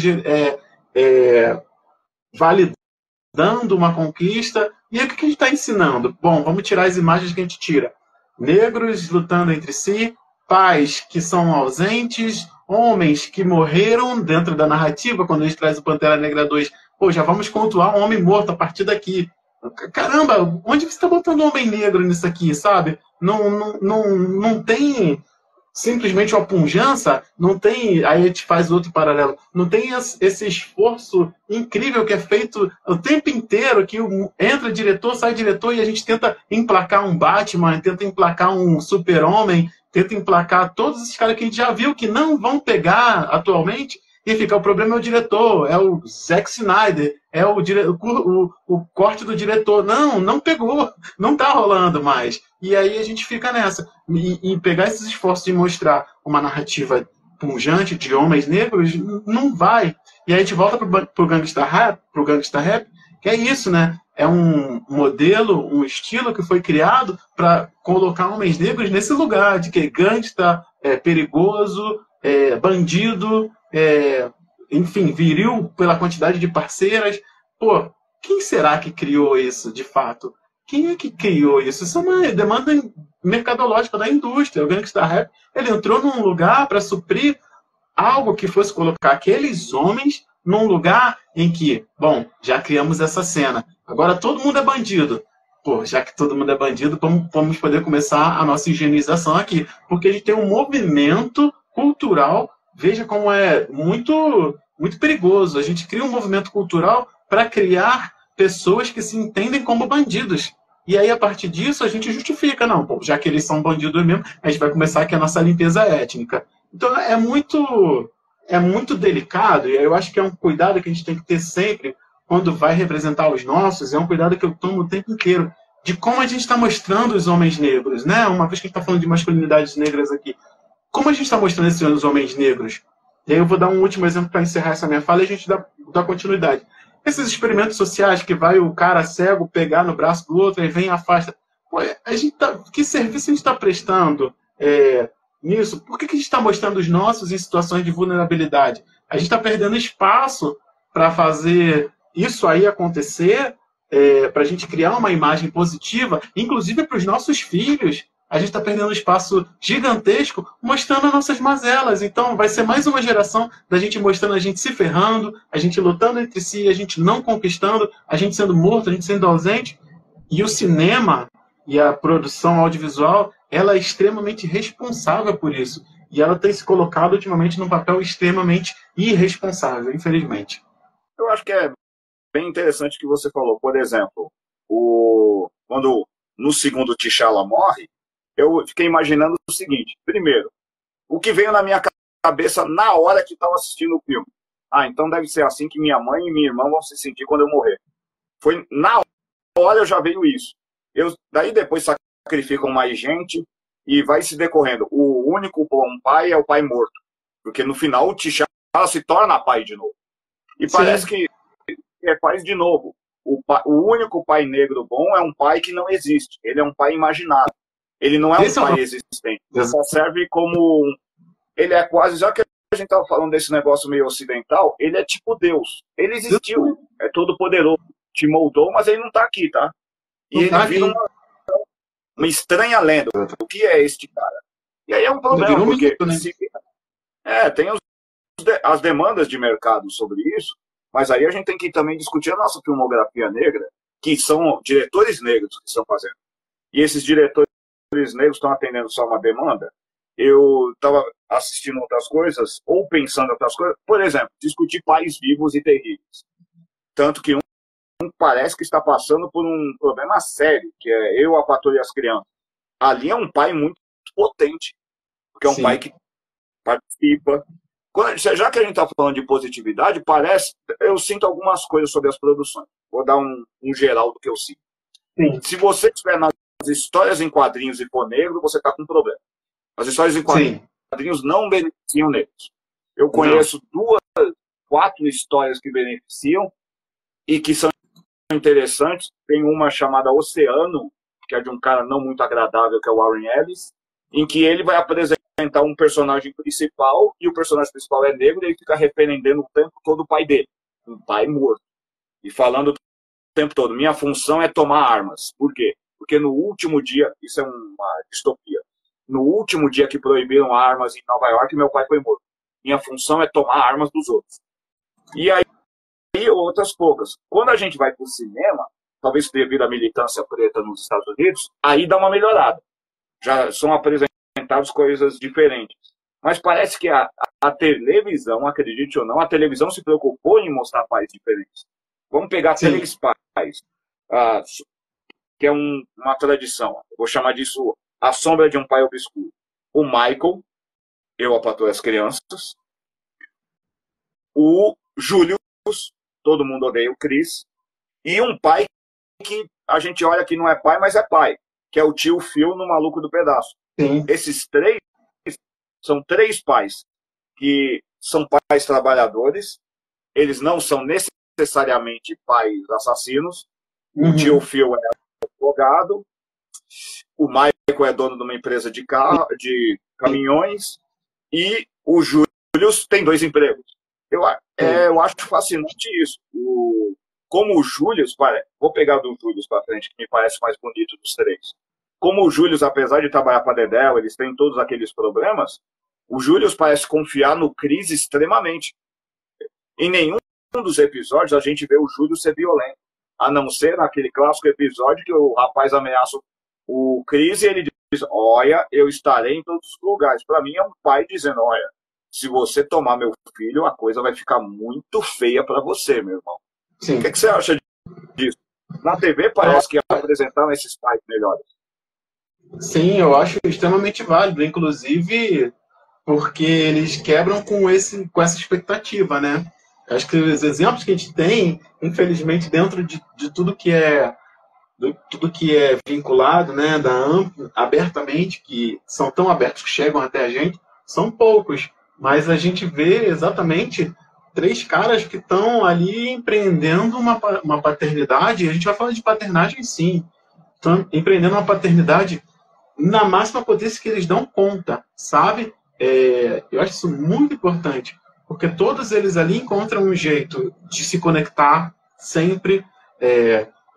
validando uma conquista. E aí, o que a gente está ensinando? Bom, vamos tirar as imagens que a gente tira. Negros lutando entre si, pais que são ausentes, homens que morreram dentro da narrativa, quando a gente traz o Pantera Negra 2. Pô, já vamos cultuar um homem morto a partir daqui. Caramba, onde você está botando um homem negro nisso aqui, sabe? Não tem simplesmente uma pujança, não tem, aí a gente faz outro paralelo, não tem esse esforço incrível que é feito o tempo inteiro, que entra diretor, sai diretor, e a gente tenta emplacar um Batman, tenta emplacar um Super-Homem, tenta emplacar todos esses caras que a gente já viu que não vão pegar atualmente, e fica, o problema é o diretor, é o Zack Snyder, é o corte do diretor. Não pegou, não tá rolando mais. E aí a gente fica nessa. E pegar esses esforços de mostrar uma narrativa pungente de homens negros, não vai. E aí a gente volta pro Gangsta Rap, que é isso, né? É um modelo, um estilo que foi criado para colocar homens negros nesse lugar de que gangsta, perigoso, bandido, enfim, viril pela quantidade de parceiras. Pô, quem será que criou isso, de fato? Quem é que criou isso? Isso é uma demanda mercadológica da indústria. O Gangsta Rap, ele entrou num lugar para suprir algo que fosse colocar aqueles homens num lugar em que, bom, já criamos essa cena. Agora todo mundo é bandido. Pô, já que todo mundo é bandido, vamos poder começar a nossa higienização aqui. Porque a gente tem um movimento cultural. Veja como é muito, muito perigoso. A gente cria um movimento cultural para criar pessoas que se entendem como bandidos. E aí, a partir disso, a gente justifica. Não, pô, já que eles são bandidos mesmo, a gente vai começar aqui a nossa limpeza étnica. Então, é muito delicado, e eu acho que é um cuidado que a gente tem que ter sempre quando vai representar os nossos, é um cuidado que eu tomo o tempo inteiro, de como a gente está mostrando os homens negros, né? Uma vez que a gente está falando de masculinidades negras aqui, como a gente está mostrando esses homens negros? E aí eu vou dar um último exemplo para encerrar essa minha fala e a gente dá continuidade. Esses experimentos sociais que vai o cara cego pegar no braço do outro e vem e afasta. Pô, que serviço a gente está prestando nisso? Por que a gente está mostrando os nossos em situações de vulnerabilidade? A gente está perdendo espaço para fazer isso aí acontecer, para a gente criar uma imagem positiva, inclusive para os nossos filhos. A gente está perdendo um espaço gigantesco mostrando as nossas mazelas. Então, vai ser mais uma geração da gente mostrando a gente se ferrando, a gente lutando entre si, a gente não conquistando, a gente sendo morto, a gente sendo ausente. E o cinema e a produção audiovisual, ela é extremamente responsável por isso. E ela tem se colocado ultimamente num papel extremamente irresponsável, infelizmente. Eu acho que é bem interessante o que você falou. Por exemplo, quando no segundo T'Challa morre, eu fiquei imaginando o seguinte. Primeiro, o que veio na minha cabeça na hora que estava assistindo o filme. Então deve ser assim que minha mãe e minha irmã vão se sentir quando eu morrer. Foi na hora eu já veio isso. Daí depois sacrificam mais gente e vai se decorrendo. O único bom pai é o pai morto. Porque no final o T'Challa se torna pai de novo. E Sim. Parece que é pai de novo. O único pai negro bom é um pai que não existe. Ele é um pai imaginário. Ele não é um pai existente. Ele só serve como... Ele é quase... Já que a gente estava falando desse negócio meio ocidental, ele é tipo Deus. Ele existiu. É todo poderoso. Te moldou, mas ele não está aqui, tá? E ele vira uma estranha lenda. O que é este cara? E aí é um problema, porque... tem as demandas de mercado sobre isso, mas aí a gente tem que também discutir a nossa filmografia negra, que são diretores negros que estão fazendo. E esses diretores negros estão atendendo só uma demanda. Eu estava assistindo outras coisas, ou pensando em outras coisas, por exemplo, discutir pais vivos e terríveis. Tanto que um parece que está passando por um problema sério, que é Eu, a Patroa e as Crianças. Ali é um pai muito potente, porque é um pai que participa. Já que a gente está falando de positividade, eu sinto algumas coisas sobre as produções. Vou dar um geral do que eu sinto. Sim. Se você estiver nas histórias em quadrinhos e for negro, você está com problema. As histórias em quadrinhos não beneficiam negros. Eu conheço 4 histórias que beneficiam e que são interessantes. Tem uma chamada Oceano, que é de um cara não muito agradável, que é o Warren Ellis, em que ele vai apresentar um personagem principal, e o personagem principal é negro, e ele fica repreendendo o tempo todo o pai dele, um pai morto, e falando o tempo todo, minha função é tomar armas. Por quê? Porque no último dia, isso é uma distopia, no último dia que proibiram armas em Nova York, meu pai foi morto. Minha função é tomar armas dos outros. E aí, outras poucas. Quando a gente vai para o cinema, talvez devido à militância preta nos Estados Unidos, aí dá uma melhorada. Já são apresentadas coisas diferentes. Mas parece que a televisão, acredite ou não, a televisão se preocupou em mostrar pais diferentes. Vamos pegar 3 pais, que é uma tradição. Eu vou chamar disso A Sombra de um Pai Obscuro. O Michael, Eu, a Patroa e as Crianças. O Júlio, Todo Mundo Odeia o Chris. E um pai que a gente olha que não é pai, mas é pai, que é o tio Phil no Maluco do Pedaço. Sim. Esses 3 são 3 pais que são pais trabalhadores, eles não são necessariamente pais assassinos. O tio Phil é advogado, o Michael é dono de uma empresa de caminhões, e o Júlio tem 2 empregos. Eu acho fascinante isso. Como o Júlio, vou pegar do Júlio para frente, que me parece mais bonito dos 3. Como o Júlio, apesar de trabalhar para a Dedéu, eles têm todos aqueles problemas, o Júlio parece confiar no Chris extremamente. Em nenhum dos episódios a gente vê o Júlio ser violento, a não ser naquele clássico episódio que o rapaz ameaça o Chris e ele diz, olha, eu estarei em todos os lugares. Para mim é um pai dizendo, olha, se você tomar meu filho, a coisa vai ficar muito feia para você, meu irmão. Sim. O que você acha disso? Na TV parece que apresentaram esses pais melhores. Sim, eu acho extremamente válido, inclusive porque eles quebram com essa expectativa, né? Acho que os exemplos que a gente tem, infelizmente, dentro de tudo que é vinculado, né, abertamente, que são tão abertos que chegam até a gente, são poucos. Mas a gente vê exatamente 3 caras que estão ali empreendendo uma paternidade, a gente vai falar de paternagem sim, estão empreendendo uma paternidade na máxima potência que eles dão conta, sabe? Eu acho isso muito importante, porque todos eles ali encontram um jeito de se conectar sempre,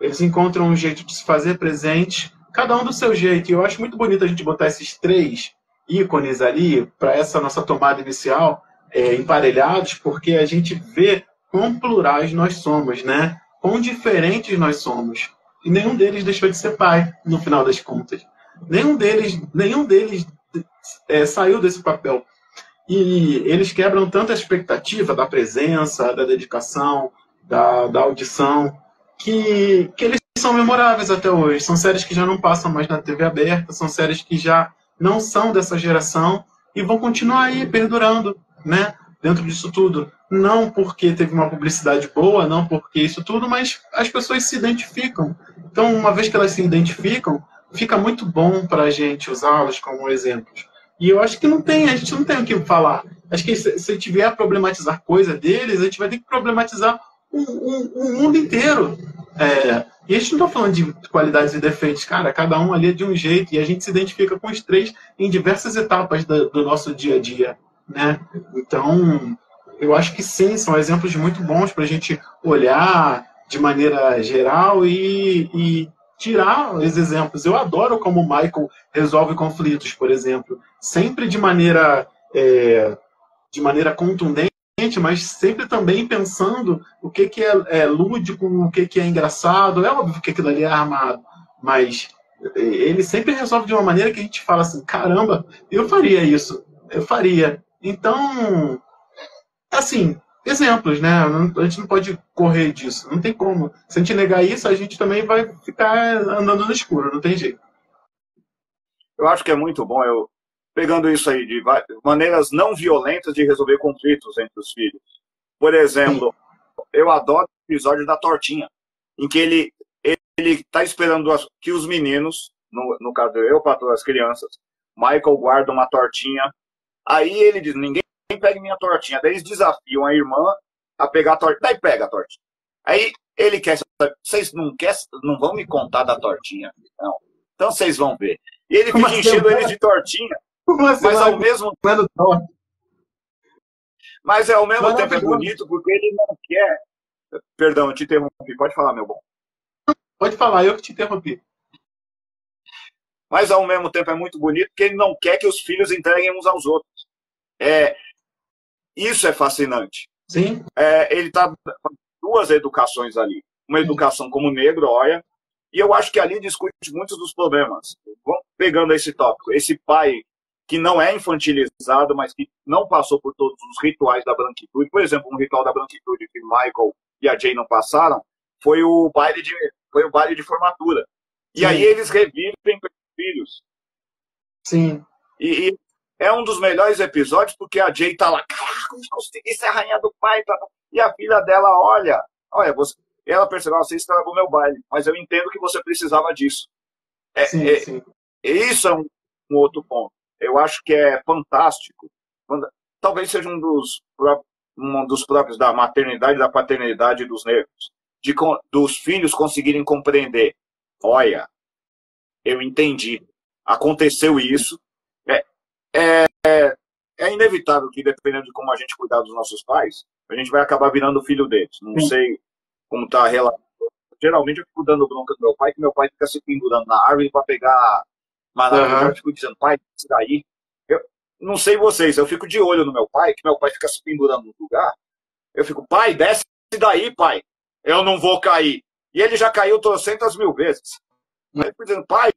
eles encontram um jeito de se fazer presente, cada um do seu jeito, e eu acho muito bonito a gente botar esses 3 ícones ali, para essa nossa tomada inicial, emparelhados, porque a gente vê quão plurais nós somos, né? Quão diferentes nós somos. E nenhum deles deixou de ser pai, no final das contas. Nenhum deles saiu desse papel. E eles quebram tanto a expectativa da presença, da dedicação, da audição, que eles são memoráveis até hoje. São séries que já não passam mais na TV aberta, são séries que já não são dessa geração e vão continuar aí perdurando, né, dentro disso tudo. Não porque teve uma publicidade boa, não porque isso tudo, mas as pessoas se identificam. Então, uma vez que elas se identificam, fica muito bom para a gente usá-los como exemplos. E eu acho que a gente não tem o que falar. Acho que se a gente vier a problematizar coisa deles, a gente vai ter que problematizar o mundo inteiro. E a gente não está falando de qualidades e defeitos, cara, cada um ali é de um jeito, e a gente se identifica com os 3 em diversas etapas do nosso dia a dia, né? Então, eu acho que sim, são exemplos muito bons para a gente olhar de maneira geral e tirar os exemplos. Eu adoro como o Michael resolve conflitos, por exemplo, sempre de maneira contundente, mas sempre também pensando o que é lúdico, o que é engraçado. É óbvio que aquilo ali é armado, mas ele sempre resolve de uma maneira que a gente fala assim, caramba, eu faria isso, eu faria. Então, assim, exemplos, né? A gente não pode correr disso, não tem como. Se a gente negar isso, a gente também vai ficar andando no escuro, não tem jeito. Eu acho que é muito bom, pegando isso aí, de maneiras não violentas de resolver conflitos entre os filhos. Por exemplo, eu adoro o episódio da tortinha, em que ele está esperando que os meninos no caso eu patroa as crianças, Michael guarda uma tortinha, aí ele diz, ninguém pegue minha tortinha, daí eles desafiam a irmã a pegar a tortinha, daí pega a tortinha. Aí ele quer saber, vocês não vão me contar da tortinha, não. Então vocês vão ver. E ele fica enchendo eles de tortinha, mas ao mesmo tempo é bonito porque ele não quer. Perdão, eu te interrompi. Pode falar, meu bom. Pode falar, eu que te interrompi. Mas ao mesmo tempo é muito bonito porque ele não quer que os filhos entreguem uns aos outros. Isso é fascinante. Sim. Ele está fazendo duas educações ali. Uma educação como negro, olha, e eu acho que ali discute muitos dos problemas. Vamos pegando esse tópico. Esse pai que não é infantilizado, mas que não passou por todos os rituais da branquitude. Por exemplo, um ritual da branquitude que Michael e a Jay não passaram foi o baile de formatura. E aí eles revivem com os filhos. Sim. E é um dos melhores episódios porque a Jay tá lá, caraca, eu consegui ser a rainha do pai. Tá? E a filha dela, olha, ela percebeu, você estragou meu baile, mas eu entendo que você precisava disso. Sim. Isso é um outro ponto. Eu acho que é fantástico. Talvez seja um dos próprios da maternidade e da paternidade dos negros. Dos filhos conseguirem compreender. Olha, eu entendi. Aconteceu isso. É inevitável que, dependendo de como a gente cuidar dos nossos pais, a gente vai acabar virando o filho deles. Não sei como está a relação. Geralmente eu fico dando bronca do meu pai, que meu pai fica se pendurando na árvore para pegar maracujá. Eu fico dizendo, pai, isso daí. Eu não sei vocês, eu fico de olho no meu pai, que meu pai fica se pendurando no lugar. Eu fico, pai, desce daí, pai. Eu não vou cair. E ele já caiu 300.000 vezes. Aí eu fico dizendo, pai,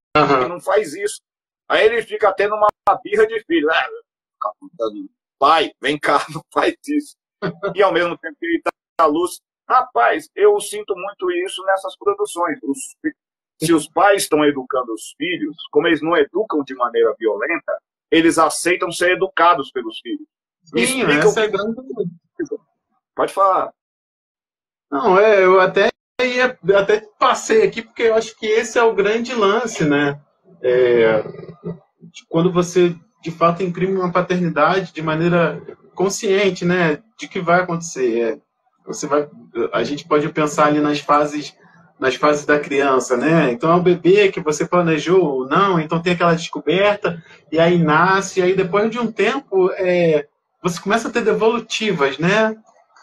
não faz isso. Aí ele fica tendo uma birra de filho. Pai, vem cá, não faz isso. E ao mesmo tempo que ele está à luz. Rapaz, eu sinto muito isso nessas produções. Se os pais estão educando os filhos, como eles não educam de maneira violenta, eles aceitam ser educados pelos filhos. Sim, essa é grande... Pode falar. Não, eu até passei aqui porque eu acho que esse é o grande lance, né? Quando você de fato imprime uma paternidade de maneira consciente, né? De que vai acontecer. A gente pode pensar ali nas fases da criança, né? Então é o bebê que você planejou ou não, então tem aquela descoberta, e aí nasce, e aí depois de um tempo você começa a ter devolutivas, né?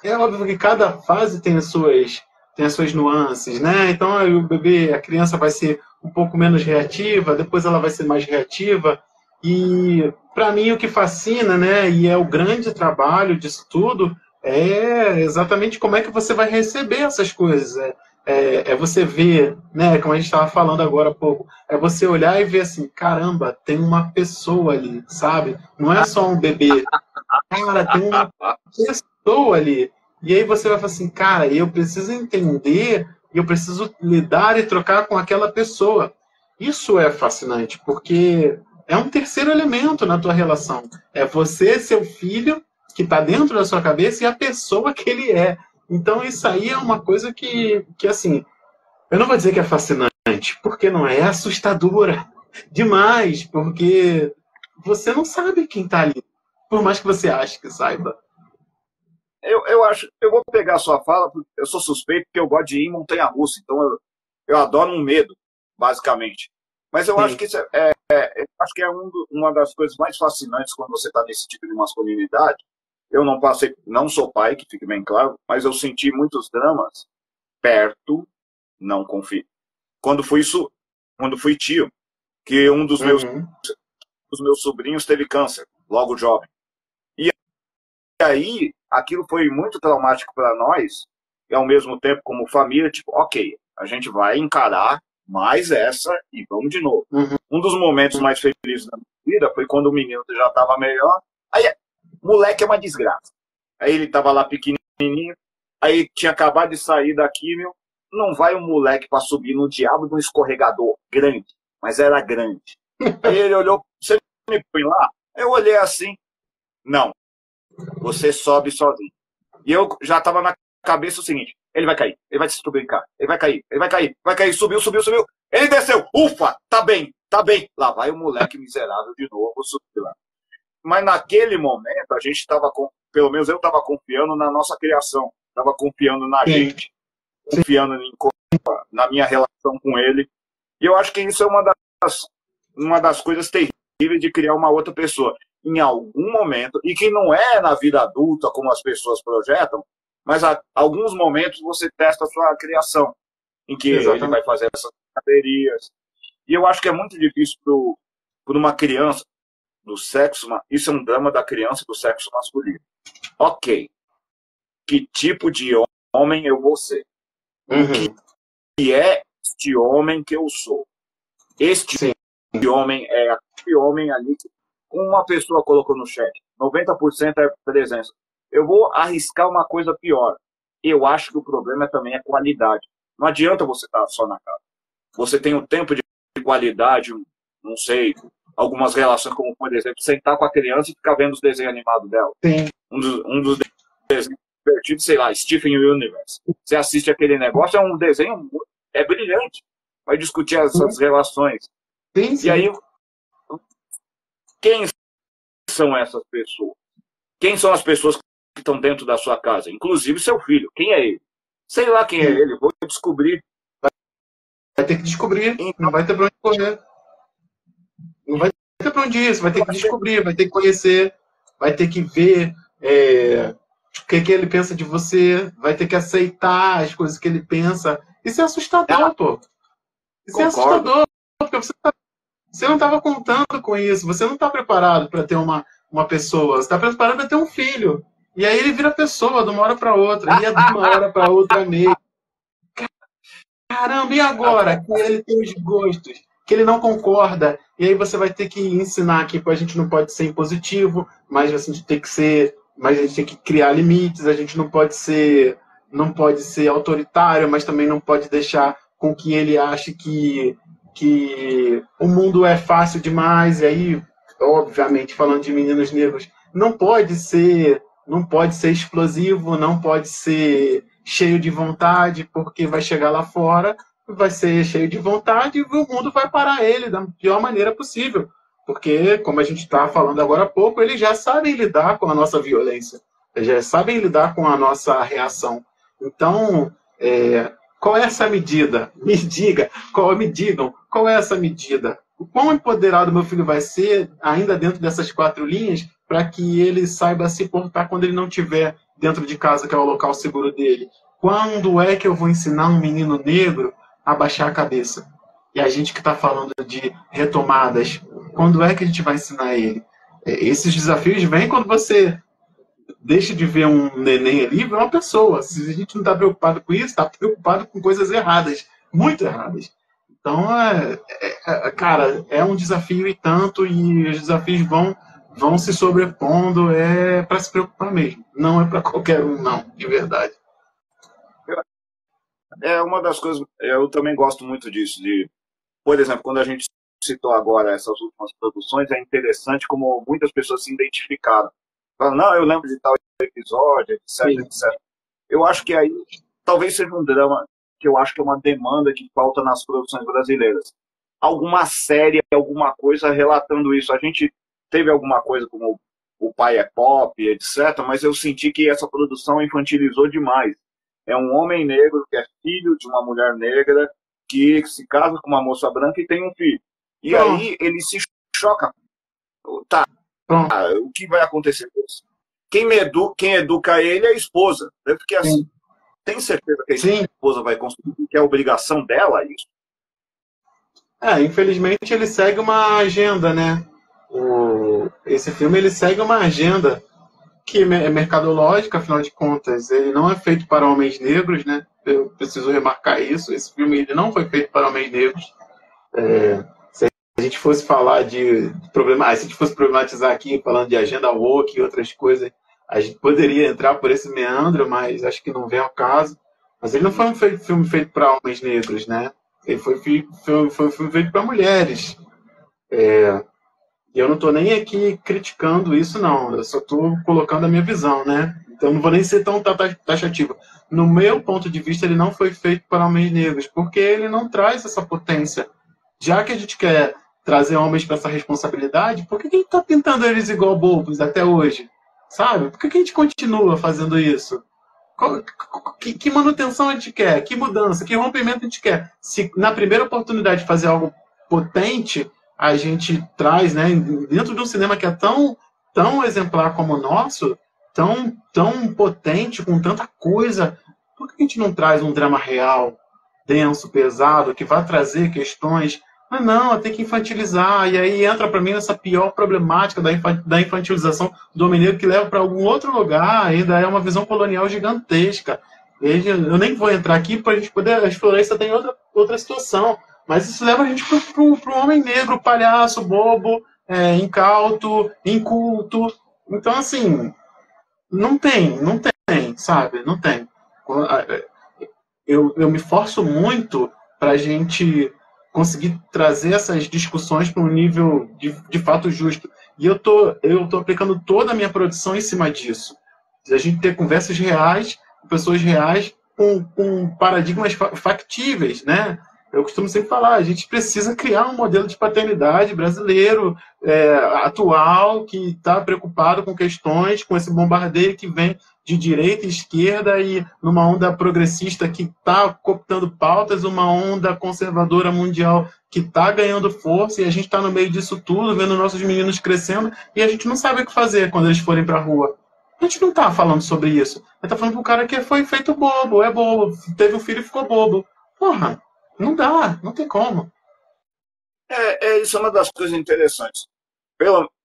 É óbvio que cada fase tem as suas nuances, né? Então aí a criança vai ser um pouco menos reativa, depois ela vai ser mais reativa, e para mim o que fascina, né? E é o grande trabalho disso tudo, é exatamente como é que você vai receber essas coisas. É você ver, né, como a gente estava falando agora há pouco, é você olhar e ver assim, caramba, tem uma pessoa ali, sabe? Não é só um bebê. Cara, tem uma pessoa ali. E aí você vai falar assim, cara, eu preciso entender, eu preciso lidar e trocar com aquela pessoa. Isso é fascinante, porque é um terceiro elemento na tua relação. É você, seu filho, que está dentro da sua cabeça, e a pessoa que ele é. Então isso aí é uma coisa que assim, eu não vou dizer que é fascinante, porque não é assustadora demais, porque você não sabe quem está ali, por mais que você ache que saiba. Eu vou pegar a sua fala, porque eu sou suspeito, porque eu gosto de ir em montanha-russa, então eu adoro um medo, basicamente. Mas eu acho que isso acho que é uma das coisas mais fascinantes quando você está nesse tipo de masculinidade. Eu não sou pai, que fique bem claro, mas eu senti muitos dramas perto, não com filho. Quando fui tio, que um dos meus sobrinhos teve câncer, logo jovem. E aí, aquilo foi muito traumático para nós, e ao mesmo tempo, como família, tipo, ok, a gente vai encarar mais essa e vamos de novo. Um dos momentos mais felizes da minha vida foi quando o menino já estava melhor. Aí, moleque é uma desgraça. Aí ele estava lá pequenininho, aí tinha acabado de sair da químio, não vai um moleque para subir no diabo de um escorregador grande, mas era grande. Aí ele olhou, você me põe lá? Eu olhei assim, não, você sobe sozinho. E eu já estava na cabeça o seguinte, ele vai cair, ele vai se brincar, ele vai cair, subiu. Ele desceu, ufa, tá bem. Lá vai o moleque miserável de novo, subir lá. Mas naquele momento, a gente estava, pelo menos eu estava confiando na nossa criação, estava confiando na gente, confiando na minha relação com ele. E eu acho que isso é uma das coisas terríveis de criar uma outra pessoa. Em algum momento, e que não é na vida adulta, como as pessoas projetam, mas a alguns momentos você testa a sua criação, em que ele vai fazer essas brincadeiras. E eu acho que é muito difícil para uma criança do sexo, isso é um drama da criança do sexo masculino. Ok, que tipo de homem eu vou ser? Uhum. Que é este homem que eu sou? Este homem é aquele homem ali que uma pessoa colocou no chat, 90% é presença. Eu vou arriscar uma coisa pior. Eu acho que o problema também é qualidade. Não adianta você estar só na casa. Você tem um tempo de qualidade, não sei, algumas relações, como por exemplo, sentar com a criança e ficar vendo os desenhos animados dela. Sim. Um dos desenhos divertidos, sei lá, Stephen Universe. Você assiste aquele negócio, é um desenho, é brilhante. Vai discutir essas relações. Sim. E aí, quem são essas pessoas? Quem são as pessoas que estão dentro da sua casa? Inclusive seu filho. Quem é ele? Sei lá quem é ele. Vou descobrir. Vai ter que descobrir. Não vai ter pra onde correr. Não vai ter pra onde ir. Você vai ter que descobrir, vai ter que conhecer, vai ter que ver o que ele pensa de você, vai ter que aceitar as coisas que ele pensa. Isso é assustador, pô. Isso é assustador, porque você não estava contando com isso, você não está preparado para ter uma pessoa, você está preparado para ter um filho. E aí ele vira pessoa de uma hora para outra, e é de uma hora para outra mesmo. Caramba, e agora? Que ele tem os gostos, que ele não concorda, e aí você vai ter que ensinar que a gente não pode ser impositivo, mas a gente tem que criar limites, a gente não pode ser autoritário, mas também não pode deixar com que ele ache que o mundo é fácil demais. E aí, obviamente, falando de meninos negros, não pode ser explosivo, não pode ser cheio de vontade, porque vai chegar lá fora, vai ser cheio de vontade e o mundo vai parar ele da pior maneira possível. Porque, como a gente está falando agora há pouco, eles já sabem lidar com a nossa violência, eles já sabem lidar com a nossa reação. Então, qual é essa medida? Me digam, qual é essa medida? O quão empoderado meu filho vai ser, ainda dentro dessas 4 linhas, para que ele saiba se portar quando ele não estiver dentro de casa, que é o local seguro dele? Quando é que eu vou ensinar um menino negro a baixar a cabeça? E a gente que está falando de retomadas, quando é que a gente vai ensinar ele? Esses desafios vêm quando você deixa de ver um neném ali, vê uma pessoa. Se a gente não está preocupado com isso, está preocupado com coisas erradas, muito erradas. Então, cara, é um desafio e tanto, e os desafios vão se sobrepondo, para se preocupar mesmo. Não é para qualquer um, não, de verdade. É uma das coisas, eu também gosto muito disso, por exemplo, quando a gente citou agora essas últimas produções, é interessante como muitas pessoas se identificaram. Falam, não, eu lembro de tal episódio, etc, etc. Eu acho que aí talvez seja um drama que eu acho que é uma demanda que falta nas produções brasileiras. Alguma série, alguma coisa relatando isso. A gente teve alguma coisa como O Pai é Pop, etc., mas eu senti que essa produção infantilizou demais. É um homem negro que é filho de uma mulher negra que se casa com uma moça branca e tem um filho. E aí ele se choca. Tá, o que vai acontecer com isso? Quem educa ele é a esposa. Eu fiquei assim, tem certeza que a esposa vai construir, que é a obrigação dela isso? Infelizmente ele segue uma agenda, né? Esse filme ele segue uma agenda que é mercadológica, afinal de contas. Ele não é feito para homens negros, né? Eu preciso remarcar isso. Esse filme ele não foi feito para homens negros. Se a gente fosse falar se a gente fosse problematizar aqui, falando de agenda woke e outras coisas, a gente poderia entrar por esse meandro, mas acho que não vem ao caso. Mas ele não foi um filme feito para homens negros, né? Ele foi um filme feito para mulheres. E eu não estou nem aqui criticando isso, não. Eu só estou colocando a minha visão, né? Então não vou nem ser tão taxativo. No meu ponto de vista, ele não foi feito para homens negros, porque ele não traz essa potência. Já que a gente quer trazer homens para essa responsabilidade, por que a gente está pintando eles igual bobos até hoje? Sabe? Por que a gente continua fazendo isso? Que manutenção a gente quer? Que mudança? Que rompimento a gente quer? Se na primeira oportunidade de fazer algo potente, a gente traz, né, dentro de um cinema que é tão exemplar como o nosso, tão potente, com tanta coisa, por que a gente não traz um drama real, denso, pesado, que vai trazer questões? Mas não, tem que infantilizar, e aí entra para mim essa pior problemática da infantilização do homem negro, que leva para algum outro lugar, ainda é uma visão colonial gigantesca. Eu nem vou entrar aqui para a gente poder explorar isso, tem outra situação, mas isso leva a gente para o homem negro, palhaço, bobo, incauto, inculto. Então, assim, não tem, sabe? Não tem. Eu me forço muito para a gente conseguir trazer essas discussões para um nível de fato justo. E eu tô aplicando toda a minha produção em cima disso. A gente ter conversas reais, com pessoas reais, com paradigmas factíveis, né? Eu costumo sempre falar, a gente precisa criar um modelo de paternidade brasileiro, atual, que está preocupado com questões, com esse bombardeio que vem de direita e esquerda, e numa onda progressista que está cooptando pautas, uma onda conservadora mundial que está ganhando força, e a gente está no meio disso tudo, vendo nossos meninos crescendo, e a gente não sabe o que fazer quando eles forem para a rua. A gente não está falando sobre isso. A gente está falando para o cara que foi feito bobo, é bobo, teve um filho e ficou bobo. Porra, não dá, não tem como. Isso é uma das coisas interessantes.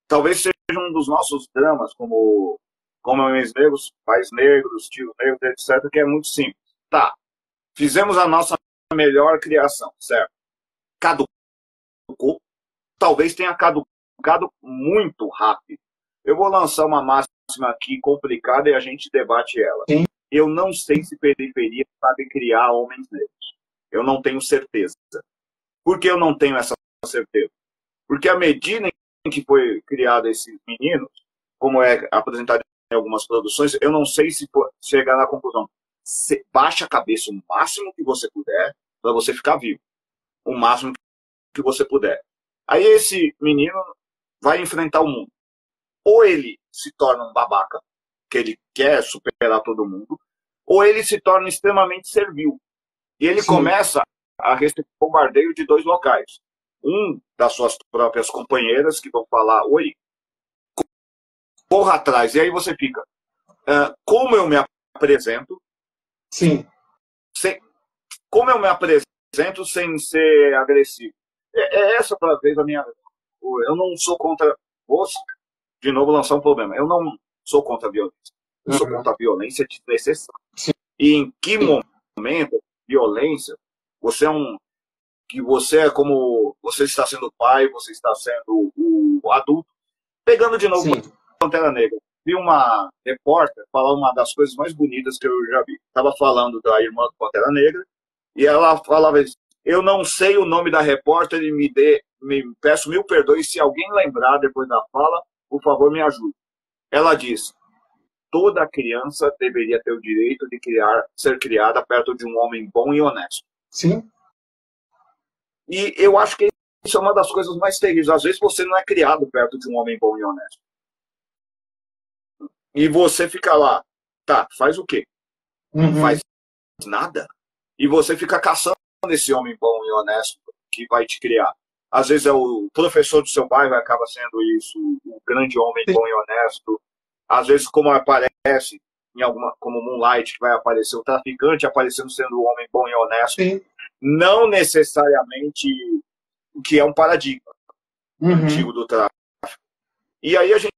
Talvez seja um dos nossos dramas, como homens negros, pais negros, tios negros, etc., que é muito simples. Tá, fizemos a nossa melhor criação, certo? Caducou, talvez tenha caducado muito rápido. Eu vou lançar uma máxima aqui complicada e a gente debate ela. Sim. Eu não sei se periferia sabe criar homens negros. Eu não tenho certeza. Por que eu não tenho essa certeza? Porque à medida em que foi criado esses meninos, como é apresentado em algumas produções, eu não sei se chegar na conclusão. Baixa a cabeça o máximo que você puder para você ficar vivo. O máximo que você puder. Aí esse menino vai enfrentar o mundo. Ou ele se torna um babaca, que ele quer superar todo mundo, ou ele se torna extremamente servil. E ele começa a receber bombardeio de dois locais. Um das suas próprias companheiras, que vão falar, oi, corra atrás. E aí você fica, como eu me apresento? Sim. Como eu me apresento sem ser agressivo? Essa, para vez, a minha... Eu não sou contra... Vou, de novo, lançar um problema. Eu não sou contra a violência. Eu sou contra a violência desnecessária. E em que momento violência, você é como você está sendo pai, você está sendo o adulto, pegando de novo Pantera Negra. Vi uma repórter falar uma das coisas mais bonitas que eu já vi. Estava falando da irmã do Pantera Negra e ela falava isso. Eu não sei o nome da repórter e me peço mil perdões se alguém lembrar depois da fala, por favor me ajude. Ela diz: toda criança deveria ter o direito de ser criada perto de um homem bom e honesto. Sim. E eu acho que isso é uma das coisas mais terríveis. Às vezes você não é criado perto de um homem bom e honesto. E você fica lá, tá, faz o quê? Não faz nada. E você fica caçando esse homem bom e honesto que vai te criar. Às vezes é o professor do seu bairro, acaba sendo isso, o grande homem bom e honesto. Às vezes, como aparece em alguma, como Moonlight, que vai aparecer o traficante aparecendo sendo um homem bom e honesto. Sim. Não necessariamente o que é um paradigma antigo do tráfico. E aí a gente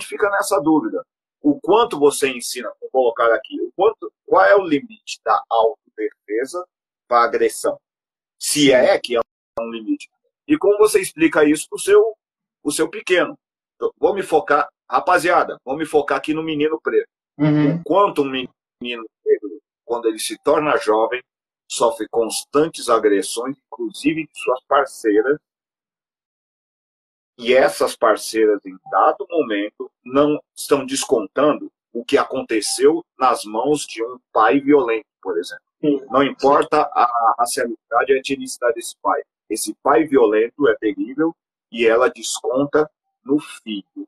fica nessa dúvida. O quanto você ensina, vou colocar aqui, qual é o limite da autodefesa para a agressão? Se é que é um limite. E como você explica isso para o seu pequeno? Então, vou me focar, rapaziada, vou me focar aqui no menino preto. O quanto um menino negro, quando ele se torna jovem, sofre constantes agressões, inclusive de suas parceiras, e essas parceiras, em dado momento, não estão descontando o que aconteceu nas mãos de um pai violento, por exemplo. Sim. Não importa a racialidade e a etnicidade desse pai. Esse pai violento é terrível e ela desconta no filho.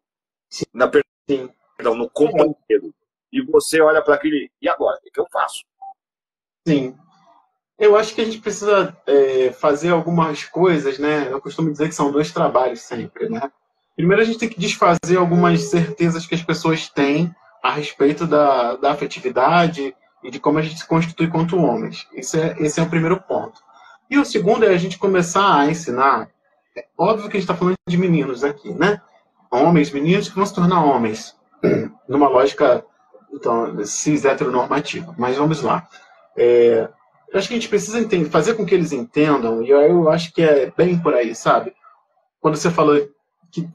Perdão, no companheiro. E você olha para aquele... E agora? O que eu faço? Sim. Eu acho que a gente precisa fazer algumas coisas, né? Eu costumo dizer que são 2 trabalhos sempre, né? Primeiro, a gente tem que desfazer algumas certezas que as pessoas têm a respeito da afetividade e de como a gente se constitui quanto homens. Esse é o primeiro ponto. E o segundo é a gente começar a ensinar. É óbvio que a gente está falando de meninos aqui, né? Homens, meninos que vão se tornar homens, numa lógica então, cis heteronormativa. Mas vamos lá. Eu acho que a gente precisa fazer com que eles entendam, e eu acho que é bem por aí, sabe? Quando você falou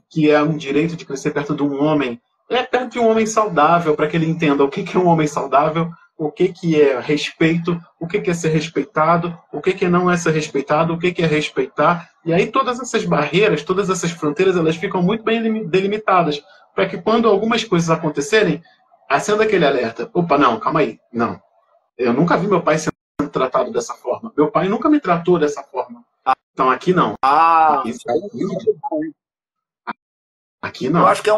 que é um direito de crescer perto de um homem, é perto de um homem saudável, para que ele entenda o que é um homem saudável, o que é respeito, o que é ser respeitado, o que não é ser respeitado, o que é respeitar. E aí todas essas barreiras, todas essas fronteiras, elas ficam muito bem delimitadas, para que quando algumas coisas acontecerem, acenda aquele alerta. Opa, não, calma aí, não. Eu nunca vi meu pai sendo tratado dessa forma. Meu pai nunca me tratou dessa forma. Então aqui não. Aqui não. Eu acho que é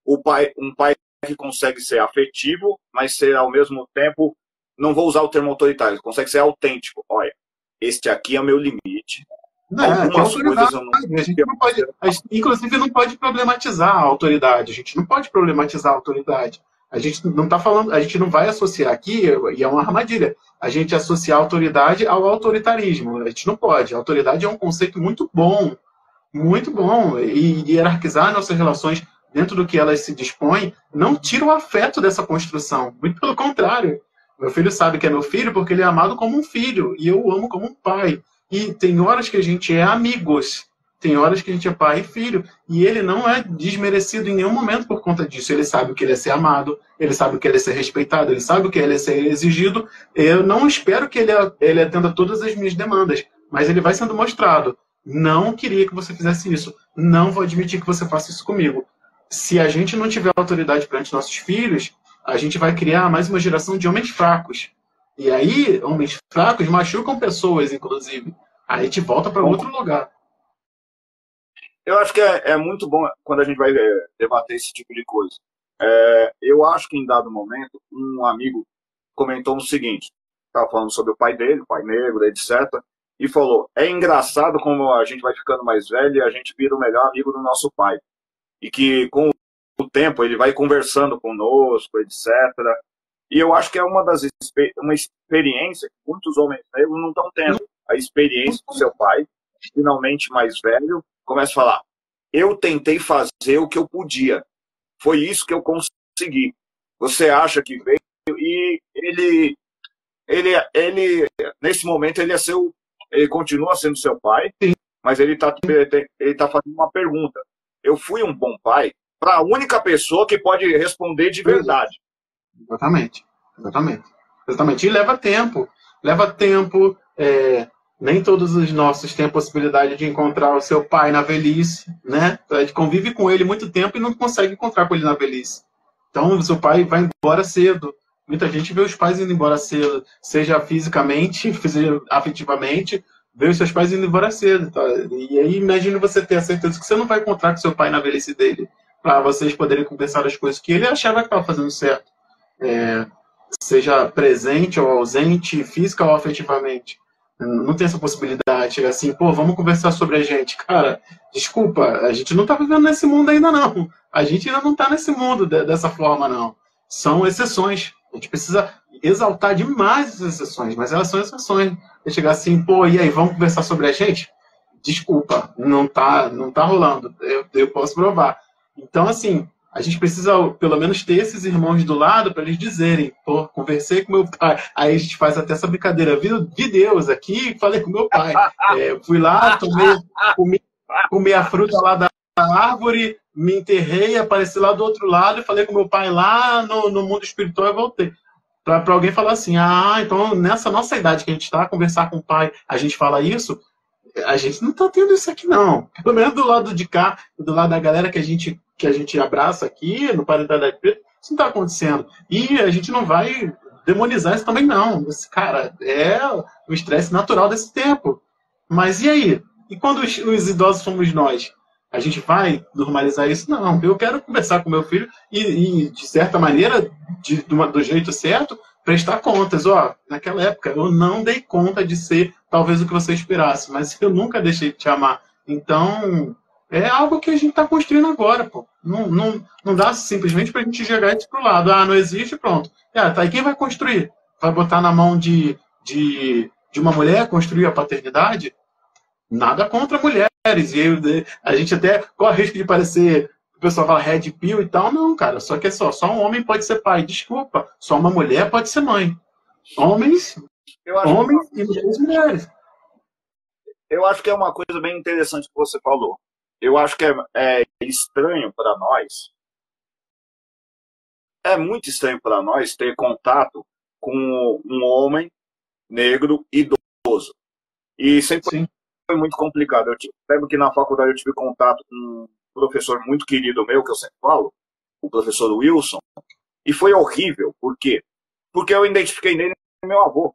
um pai que consegue ser afetivo, mas ser ao mesmo tempo, não vou usar o termo autoritário, consegue ser autêntico. Olha, este aqui é o meu limite. Algumas coisas eu não... A gente não pode, inclusive, não pode problematizar a autoridade. A gente não pode problematizar a autoridade. A gente não está falando, a gente não vai associar aqui, e é uma armadilha, a gente associar a autoridade ao autoritarismo. A gente não pode. A autoridade é um conceito muito bom, e hierarquizar nossas relações dentro do que elas se dispõem não tira o afeto dessa construção. Muito pelo contrário. Meu filho sabe que é meu filho porque ele é amado como um filho, e eu o amo como um pai. E tem horas que a gente é amigos, tem horas que a gente é pai e filho, e ele não é desmerecido em nenhum momento por conta disso. Ele sabe o que ele é ser amado, ele sabe o que ele é ser respeitado, ele sabe o que ele é ser exigido. Eu não espero que ele atenda todas as minhas demandas, mas ele vai sendo mostrado. Não queria que você fizesse isso, não vou admitir que você faça isso comigo. Se a gente não tiver autoridade perante nossos filhos, a gente vai criar mais uma geração de homens fracos. E aí, homens fracos machucam pessoas, inclusive. Aí a gente volta para outro lugar. Eu acho que é muito bom quando a gente vai debater esse tipo de coisa. Eu acho que em dado momento, um amigo comentou o seguinte, estava falando sobre o pai dele, o pai negro, etc., e falou, é engraçado como a gente vai ficando mais velho e a gente vira o melhor amigo do nosso pai. E que com o tempo ele vai conversando conosco, etc., e eu acho que é uma experiência que muitos homens negros não estão tendo. A experiência do seu pai, finalmente mais velho, começa a falar, eu tentei fazer o que eu podia. Foi isso que eu consegui. Você acha que veio e ele nesse momento, ele continua sendo seu pai, mas ele tá fazendo uma pergunta. Eu fui um bom pai para a única pessoa que pode responder de verdade. Exatamente. E leva tempo. Nem todos os nossos têm a possibilidade de encontrar o seu pai na velhice, né? A gente convive com ele muito tempo e não consegue encontrar com ele na velhice. Então, o seu pai vai embora cedo. Muita gente vê os pais indo embora cedo, seja fisicamente, seja afetivamente, vê os seus pais indo embora cedo. Tá? E aí, imagine você ter a certeza que você não vai encontrar com seu pai na velhice dele, para vocês poderem conversar as coisas que ele achava que estava fazendo certo. Seja presente ou ausente, física ou afetivamente. Não tem essa possibilidade. Chega assim, vamos conversar sobre a gente. Cara, desculpa, a gente não está vivendo nesse mundo ainda não. A gente ainda não está nesse mundo dessa forma, não. São exceções. A gente precisa exaltar demais essas exceções, mas elas são exceções. Chegar assim, e aí, vamos conversar sobre a gente? Desculpa, não tá rolando. Eu posso provar. Então, assim, a gente precisa, pelo menos, ter esses irmãos do lado para eles dizerem, conversei com meu pai. Aí a gente faz até essa brincadeira. Vi Deus aqui e falei com meu pai. Fui lá, comi a fruta lá da árvore, me enterrei, apareci lá do outro lado e falei com meu pai lá no mundo espiritual e voltei. Para alguém falar assim, então nessa nossa idade que a gente está, conversar com o pai, a gente fala isso, a gente não está tendo isso aqui não. Pelo menos do lado de cá, do lado da galera que a gente que a gente abraça aqui no Parentalidade Preta, isso não está acontecendo. E a gente não vai demonizar isso também, não. Esse, cara, é o estresse natural desse tempo. Mas e aí? E quando os idosos somos nós? A gente vai normalizar isso? Não. Eu quero conversar com meu filho e de certa maneira, do jeito certo, prestar contas. Ó, naquela época eu não dei conta de ser talvez o que você esperasse, mas eu nunca deixei de te amar. Então, é algo que a gente está construindo agora, pô. Não dá simplesmente para a gente jogar isso pro lado. Ah, não existe, pronto. Tá, e quem vai construir? Vai botar na mão de uma mulher construir a paternidade? Nada contra mulheres. E a gente até corre o risco de parecer. O pessoal fala red pill e tal. Não, cara. Só que é só um homem pode ser pai. Desculpa. Só uma mulher pode ser mãe. Homens e mulheres. Eu acho que é uma coisa bem interessante que você falou. Eu acho que é estranho para nós. É muito estranho para nós ter contato com um homem negro idoso. E sempre foi muito complicado. Lembro que na faculdade eu tive contato com um professor muito querido meu, que eu sempre falo, o professor Wilson, e foi horrível. Por quê? Porque eu identifiquei nele meu avô.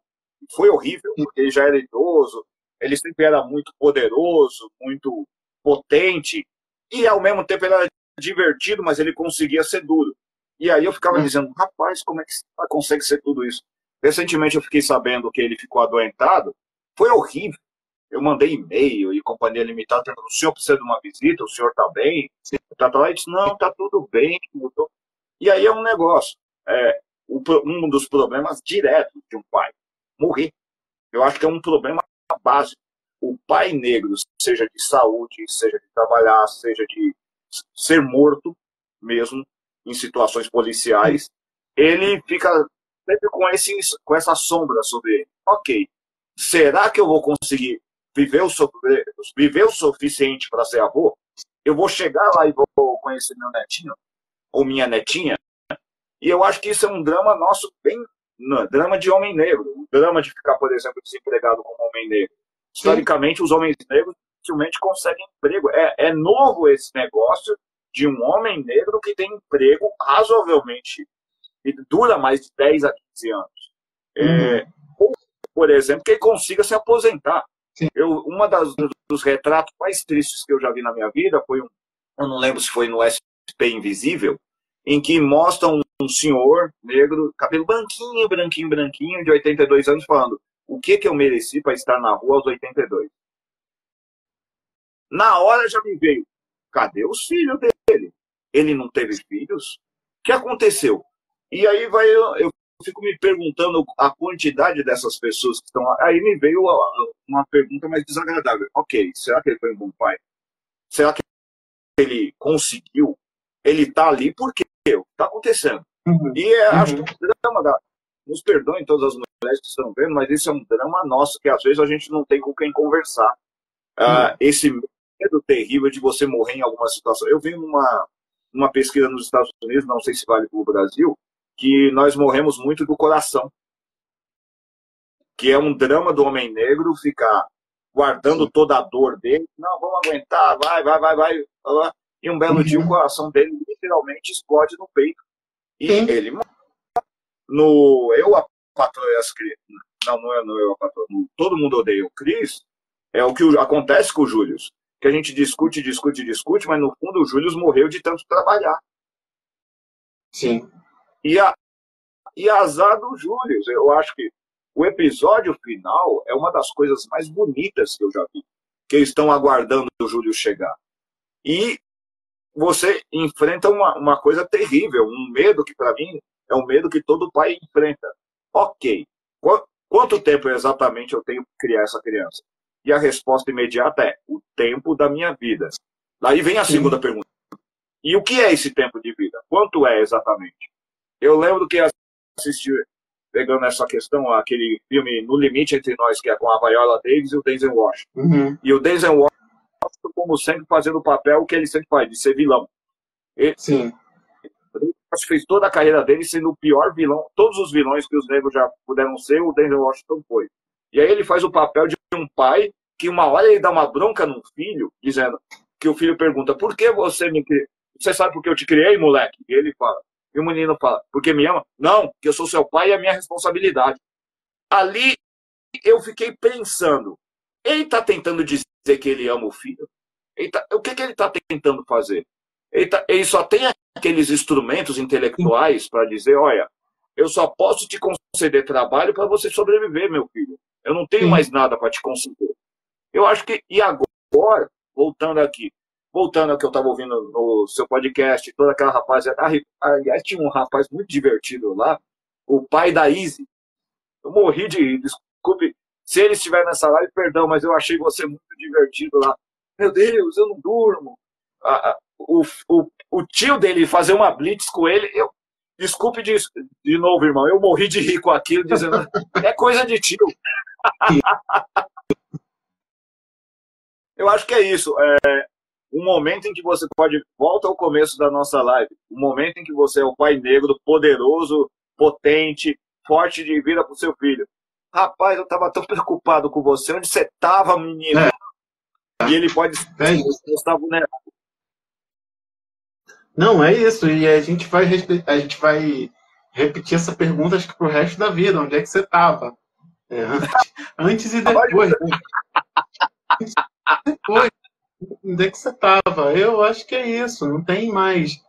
Foi horrível, porque ele já era idoso, ele sempre era muito poderoso, muito potente, e ao mesmo tempo ele era divertido, mas ele conseguia ser duro. E aí eu ficava dizendo, rapaz, como é que você consegue ser tudo isso? Recentemente eu fiquei sabendo que ele ficou adoentado, foi horrível. Eu mandei e-mail e companhia limitada, perguntando, o senhor precisa de uma visita, o senhor está bem? Ele disse, não, está tudo bem. E aí é um negócio, um dos problemas diretos de um pai, morrer. Eu acho que é um problema básico. O pai negro, seja de saúde, seja de trabalhar, seja de ser morto mesmo, em situações policiais, ele fica sempre com essa sombra sobre ele. Ok, será que eu vou conseguir viver o suficiente para ser avô? Eu vou chegar lá e vou conhecer meu netinho ou minha netinha? E eu acho que isso é um drama nosso, drama de homem negro, um drama de ficar, por exemplo, desempregado como homem negro. Historicamente, os homens negros dificilmente conseguem emprego. É novo esse negócio de um homem negro que tem emprego razoavelmente e dura mais de 10 a 15 anos. Ou, por exemplo, que ele consiga se aposentar. Dos retratos mais tristes que eu já vi na minha vida foi eu não lembro se foi no SP Invisível, em que mostram um senhor negro, cabelo branquinho, branquinho, branquinho, de 82 anos, falando o que eu mereci para estar na rua aos 82. Na hora já me veio, cadê os filhos dele? Ele não teve filhos? O que aconteceu? E aí eu fico me perguntando a quantidade dessas pessoas que estão lá. Aí me veio uma pergunta mais desagradável. Ok, será que ele foi um bom pai? Será que ele conseguiu? Ele está ali por quê? O que está acontecendo? Acho que é um drama nos perdoem todas as mulheres que estão vendo, mas isso é um drama nosso, que às vezes a gente não tem com quem conversar. Esse medo terrível de você morrer em alguma situação. Eu vi uma pesquisa nos Estados Unidos, não sei se vale para o Brasil, que nós morremos muito do coração. Que é um drama do homem negro ficar guardando toda a dor dele. Não, vamos aguentar, vai. E um belo dia o coração dele literalmente explode no peito. E ele morre. Eu, a patroa e as crianças. Não é no Eu, a patroa. Todo mundo odeia o Chris. É o que acontece com o Júlio. Que a gente discute, mas no fundo o Júlio morreu de tanto trabalhar. Sim. E azar do Júlio. Eu acho que o episódio final é uma das coisas mais bonitas que eu já vi. Que eles estão aguardando o Júlio chegar. E você enfrenta uma coisa terrível, um medo que para mim é um medo que todo pai enfrenta. Ok, quanto tempo exatamente eu tenho para criar essa criança? E a resposta imediata é o tempo da minha vida. Daí vem a segunda pergunta. E o que é esse tempo de vida? Quanto é exatamente? Eu lembro que assisti, pegando essa questão, aquele filme No Limite Entre Nós, que é com a Viola Davis e o Denzel Washington. E o Denzel Washington, como sempre, fazendo o papel que ele sempre faz, de ser vilão. Ele fez toda a carreira dele sendo o pior vilão. Todos os vilões que os negros já puderam ser, o Denzel Washington foi. E aí ele faz o papel de um pai que uma hora ele dá uma bronca num filho, dizendo que o filho pergunta, por que você você sabe por que eu te criei, moleque? E ele fala, e o menino fala, porque me ama? Não, que eu sou seu pai e é minha responsabilidade. Ali eu fiquei pensando, ele está tentando dizer que ele ama o filho? O que ele está tentando fazer? Ele só tem aqueles instrumentos intelectuais para dizer, olha, eu só posso te conceder trabalho para você sobreviver, meu filho. Eu não tenho mais nada para te conceder. Eu acho que, e agora, voltando ao que eu estava ouvindo no seu podcast, toda aquela rapaziada, aliás, tinha um rapaz muito divertido lá, o pai da Izzy. Eu morri de, desculpe, se ele estiver nessa live, perdão, mas eu achei você muito divertido lá. Meu Deus, eu não durmo. O tio dele fazer uma blitz com ele, desculpe de novo, irmão, eu morri de rir com aquilo, dizendo, é coisa de tio. Eu acho que é isso. Um momento em que você volta ao começo da nossa live, um momento em que você é o pai negro, poderoso, potente, forte de vida para o seu filho. Rapaz, eu estava tão preocupado com você. Onde você estava, menino? E ele pode estar vulnerável. Não, é isso. E a gente vai repetir essa pergunta, acho que pro resto da vida. Onde é que você estava? Antes e depois. Depois. Onde é que você estava? Eu acho que é isso. Não tem mais,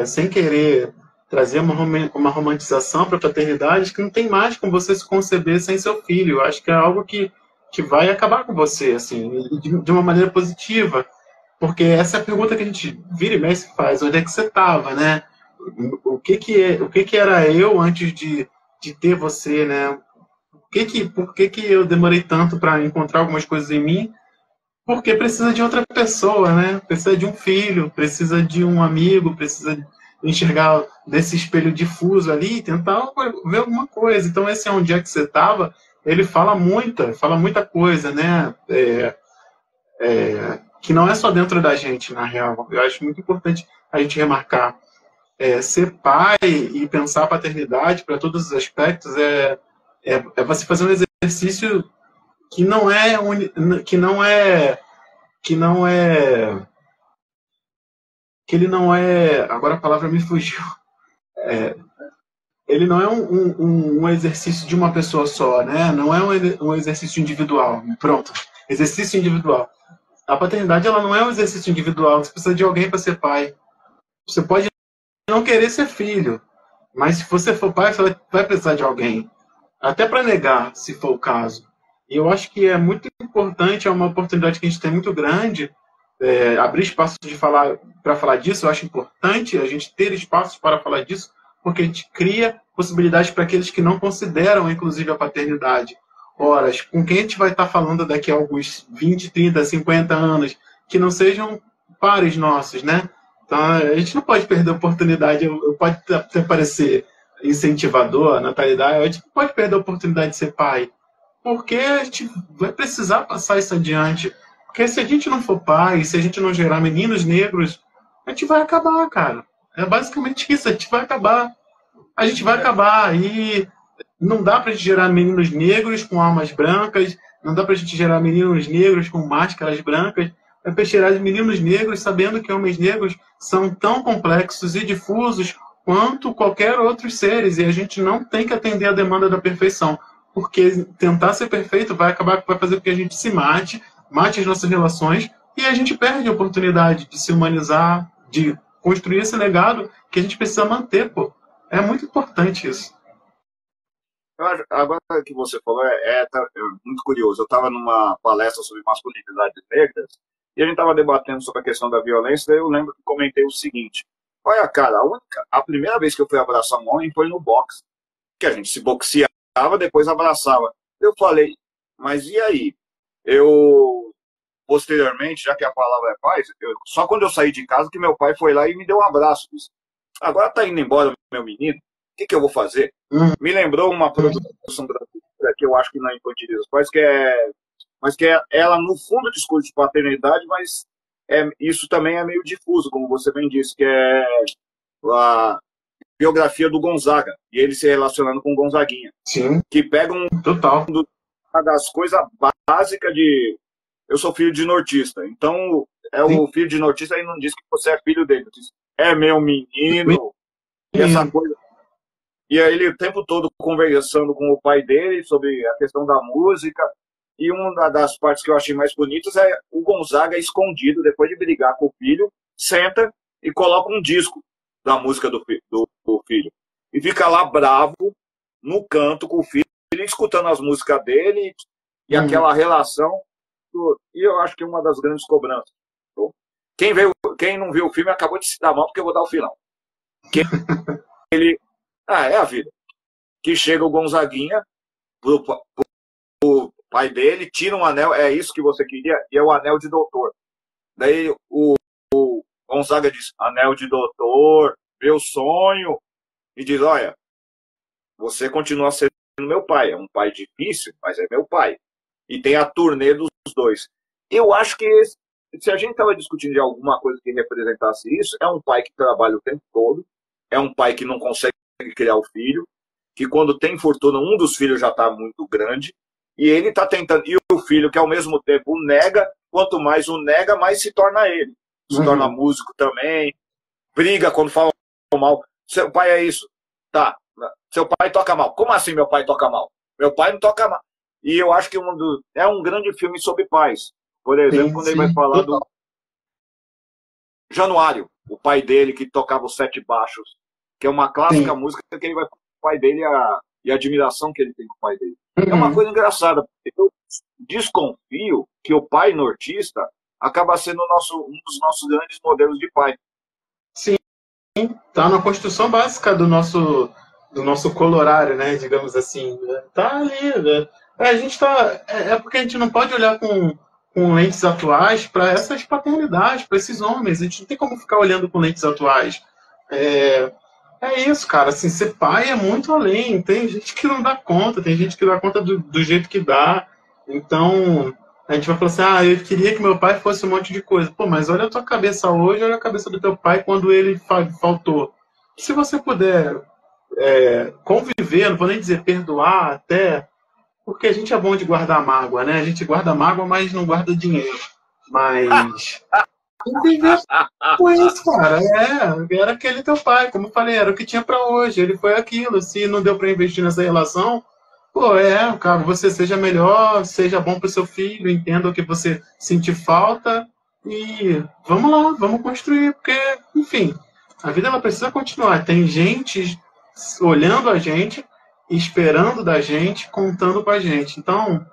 sem querer trazer uma romantização para a paternidade, acho que não tem mais como você se conceber sem seu filho. Eu acho que é algo que vai acabar com você, assim, de uma maneira positiva. Porque essa é a pergunta que a gente vira e mexe faz. Onde é que você estava, né? O que era eu antes de ter você, né? Por que eu demorei tanto para encontrar algumas coisas em mim? Porque precisa de outra pessoa, né? Precisa de um filho, precisa de um amigo, precisa enxergar desse espelho difuso ali e tentar ver alguma coisa. Então, esse Onde é que você estava, ele fala muita coisa, né? Que não é só dentro da gente, na real. Eu acho muito importante a gente remarcar. Ser pai e pensar a paternidade para todos os aspectos é você fazer um exercício que não é, agora a palavra me fugiu. Ele não é um exercício de uma pessoa só, né? Não é um exercício individual. Pronto, exercício individual. A paternidade, ela não é um exercício individual. Você precisa de alguém para ser pai. Você pode não querer ser filho, mas se você for pai, você vai precisar de alguém. Até para negar, se for o caso. E eu acho que é muito importante, é uma oportunidade que a gente tem muito grande, abrir espaço para falar disso. Eu acho importante a gente ter espaços para falar disso, porque a gente cria possibilidades para aqueles que não consideram, inclusive, a paternidade. Ora, com quem a gente vai estar falando daqui a alguns 20, 30, 50 anos, que não sejam pares nossos, né? Então, a gente não pode perder a oportunidade. Pode até parecer incentivador a natalidade, a gente não pode perder a oportunidade de ser pai, porque a gente vai precisar passar isso adiante. Porque se a gente não for pai, se a gente não gerar meninos negros, a gente vai acabar, cara. É basicamente isso, a gente vai acabar. A gente vai acabar. E não dá pra gente gerar meninos negros com almas brancas, não dá pra gente gerar meninos negros com máscaras brancas, é pra gerar meninos negros sabendo que homens negros são tão complexos e difusos quanto qualquer outros seres, e a gente não tem que atender a demanda da perfeição, porque tentar ser perfeito vai fazer com que a gente se mate as nossas relações, e a gente perde a oportunidade de se humanizar, de construir esse legado que a gente precisa manter, pô. É muito importante isso. Agora que você falou, é muito curioso. Eu estava numa palestra sobre masculinidades negras e a gente estava debatendo sobre a questão da violência, e eu lembro que comentei o seguinte: olha, cara, a primeira vez que eu fui abraçar um homem foi no boxe, que a gente se boxeava, depois abraçava. Eu falei, mas e aí? Posteriormente, já que a palavra é paz, só quando eu saí de casa que meu pai foi lá e me deu um abraço. Disse, agora tá indo embora meu menino, o que eu vou fazer? Me lembrou uma produção brasileira que eu acho que não infantiliza os pais, mas que ela, no fundo, discute de paternidade, mas isso também é meio difuso, como você bem disse, que é a biografia do Gonzaga, e ele se relacionando com Gonzaguinha. Sim. Que pega Total. Uma das coisas básicas de... Eu sou filho de nortista, então é o filho de notícia e não diz que você é filho dele. Diz, é meu menino. E essa coisa. E aí ele o tempo todo conversando com o pai dele sobre a questão da música. E uma das partes que eu achei mais bonitas é o Gonzaga escondido, depois de brigar com o filho, senta e coloca um disco da música do filho. E fica lá bravo, no canto, com o filho, escutando as músicas dele e aquela relação. E eu acho que é uma das grandes cobranças. Quem não viu o filme acabou de se dar mal, porque eu vou dar o final. É a vida. Que chega o Gonzaguinha pro pai dele, tira um anel, é isso que você queria, e é o anel de doutor. Daí o Gonzaga diz, anel de doutor, meu sonho, e diz, olha, você continua sendo meu pai, é um pai difícil, mas é meu pai. E tem a turnê dos dois. Eu acho que se a gente estava discutindo de alguma coisa que representasse isso, é um pai que trabalha o tempo todo, é um pai que não consegue criar o filho, que quando tem fortuna, um dos filhos já está muito grande, e ele está tentando, e o filho que ao mesmo tempo o nega, quanto mais o nega, mais se torna ele. Se torna músico também, briga quando fala mal. Seu pai é isso. Tá, seu pai toca mal. Como assim meu pai toca mal? Meu pai não toca mal. E eu acho que é um grande filme sobre pais. Por exemplo, quando ele vai falar do Januário, o pai dele que tocava os sete baixos, que é uma clássica música que ele vai falar com o pai dele e a admiração que ele tem com o pai dele. É uma coisa engraçada. Eu desconfio que o pai nortista acaba sendo um dos nossos grandes modelos de pai. Sim, tá na construção básica do nosso colorário, né, digamos assim. Tá ali, né? A gente tá, porque a gente não pode olhar com lentes atuais para essas paternidades, para esses homens. A gente não tem como ficar olhando com lentes atuais. É isso, cara. Assim, ser pai é muito além. Tem gente que não dá conta, tem gente que dá conta do jeito que dá. Então, a gente vai falar assim, eu queria que meu pai fosse um monte de coisa. Pô, mas olha a tua cabeça hoje, olha a cabeça do teu pai quando ele faltou. Se você puder conviver, não vou nem dizer perdoar até, porque a gente é bom de guardar mágoa, né? A gente guarda mágoa, mas não guarda dinheiro. Mas conviver com isso, cara. Era aquele teu pai, como eu falei, era o que tinha pra hoje. Ele foi aquilo. Se não deu pra investir nessa relação, pô, cara, você seja melhor, seja bom pro seu filho, entenda o que você sentir falta e vamos lá, vamos construir, porque, enfim, a vida ela precisa continuar. Tem gente olhando a gente, esperando da gente, contando com a gente. Então,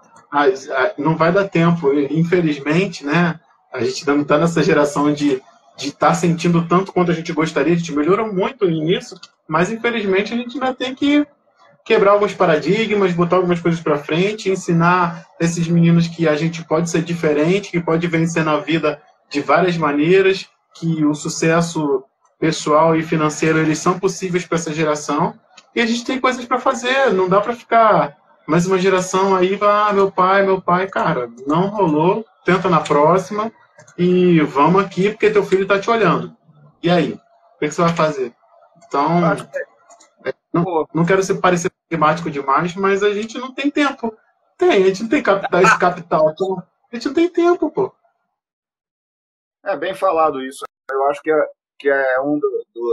não vai dar tempo, infelizmente, né? A gente não está nessa geração de estar sentindo tanto quanto a gente gostaria. A gente melhorou muito nisso, mas infelizmente a gente ainda tem que quebrar alguns paradigmas, botar algumas coisas para frente, ensinar esses meninos que a gente pode ser diferente, que pode vencer na vida de várias maneiras, que o sucesso pessoal e financeiro eles são possíveis para essa geração. E a gente tem coisas para fazer, não dá para ficar mais uma geração aí, meu pai, cara, não rolou, tenta na próxima e vamos aqui porque teu filho tá te olhando. E aí? O que você vai fazer? Então, não quero parecer pragmático demais, mas a gente não tem tempo. A gente não tem esse capital, então a gente não tem tempo, pô. É bem falado isso. Eu acho que é uma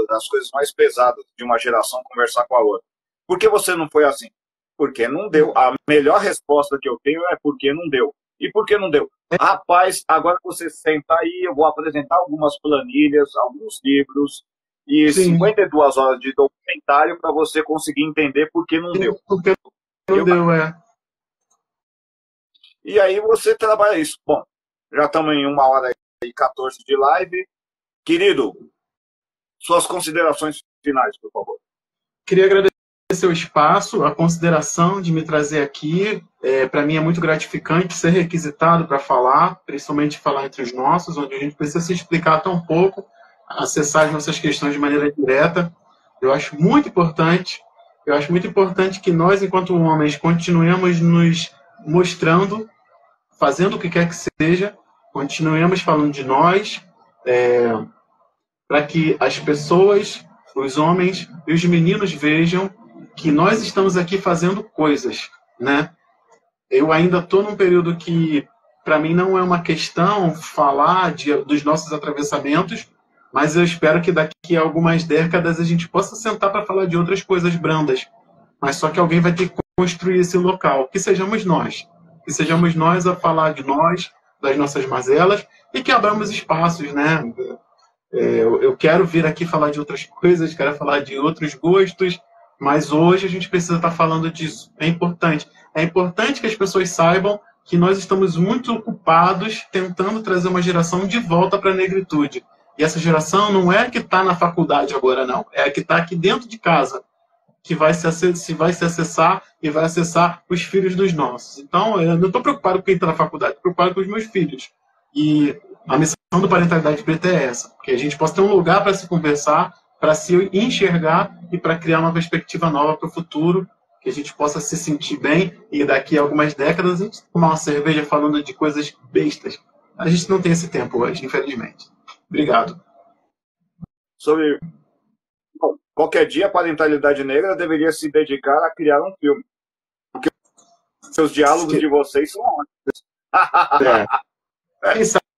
das coisas mais pesadas de uma geração conversar com a outra. Por que você não foi assim? Porque não deu. A melhor resposta que eu tenho é porque não deu. E por que não deu? Rapaz, agora você senta aí, eu vou apresentar algumas planilhas, alguns livros e 52 horas de documentário para você conseguir entender por que não deu. Porque não deu, E aí você trabalha isso. Bom, já estamos em 1h14 de live. Querido, suas considerações finais, por favor. Queria agradecer o espaço, a consideração de me trazer aqui. Para mim é muito gratificante ser requisitado para falar, principalmente falar entre os nossos, onde a gente precisa se explicar tão pouco, acessar as nossas questões de maneira direta. Eu acho muito importante que nós, enquanto homens, continuemos nos mostrando, fazendo o que quer que seja, continuemos falando de nós, para que as pessoas, os homens e os meninos vejam que nós estamos aqui fazendo coisas, né? Eu ainda estou num período que para mim não é uma questão falar dos nossos atravessamentos, mas eu espero que daqui a algumas décadas a gente possa sentar para falar de outras coisas brandas. Mas só que alguém vai ter que construir esse local, que sejamos nós. Que sejamos nós a falar de nós, das nossas mazelas, e que abramos espaços, né? Eu quero vir aqui falar de outras coisas, quero falar de outros gostos, mas hoje a gente precisa estar falando disso. É importante. É importante que as pessoas saibam que nós estamos muito ocupados tentando trazer uma geração de volta para a negritude. E essa geração não é a que está na faculdade agora, não. É a que está aqui dentro de casa, que vai se acessar e vai acessar os filhos dos nossos. Então, eu não estou preocupado com quem está na faculdade, estou preocupado com os meus filhos. E a missão do Parentalidade Preta é essa, que a gente possa ter um lugar para se conversar, para se enxergar e para criar uma perspectiva nova para o futuro, que a gente possa se sentir bem e daqui a algumas décadas a gente tomar uma cerveja falando de coisas bestas. A gente não tem esse tempo hoje, infelizmente. Obrigado. Bom, qualquer dia a parentalidade negra deveria se dedicar a criar um filme. Porque seus diálogos de vocês são ótimos.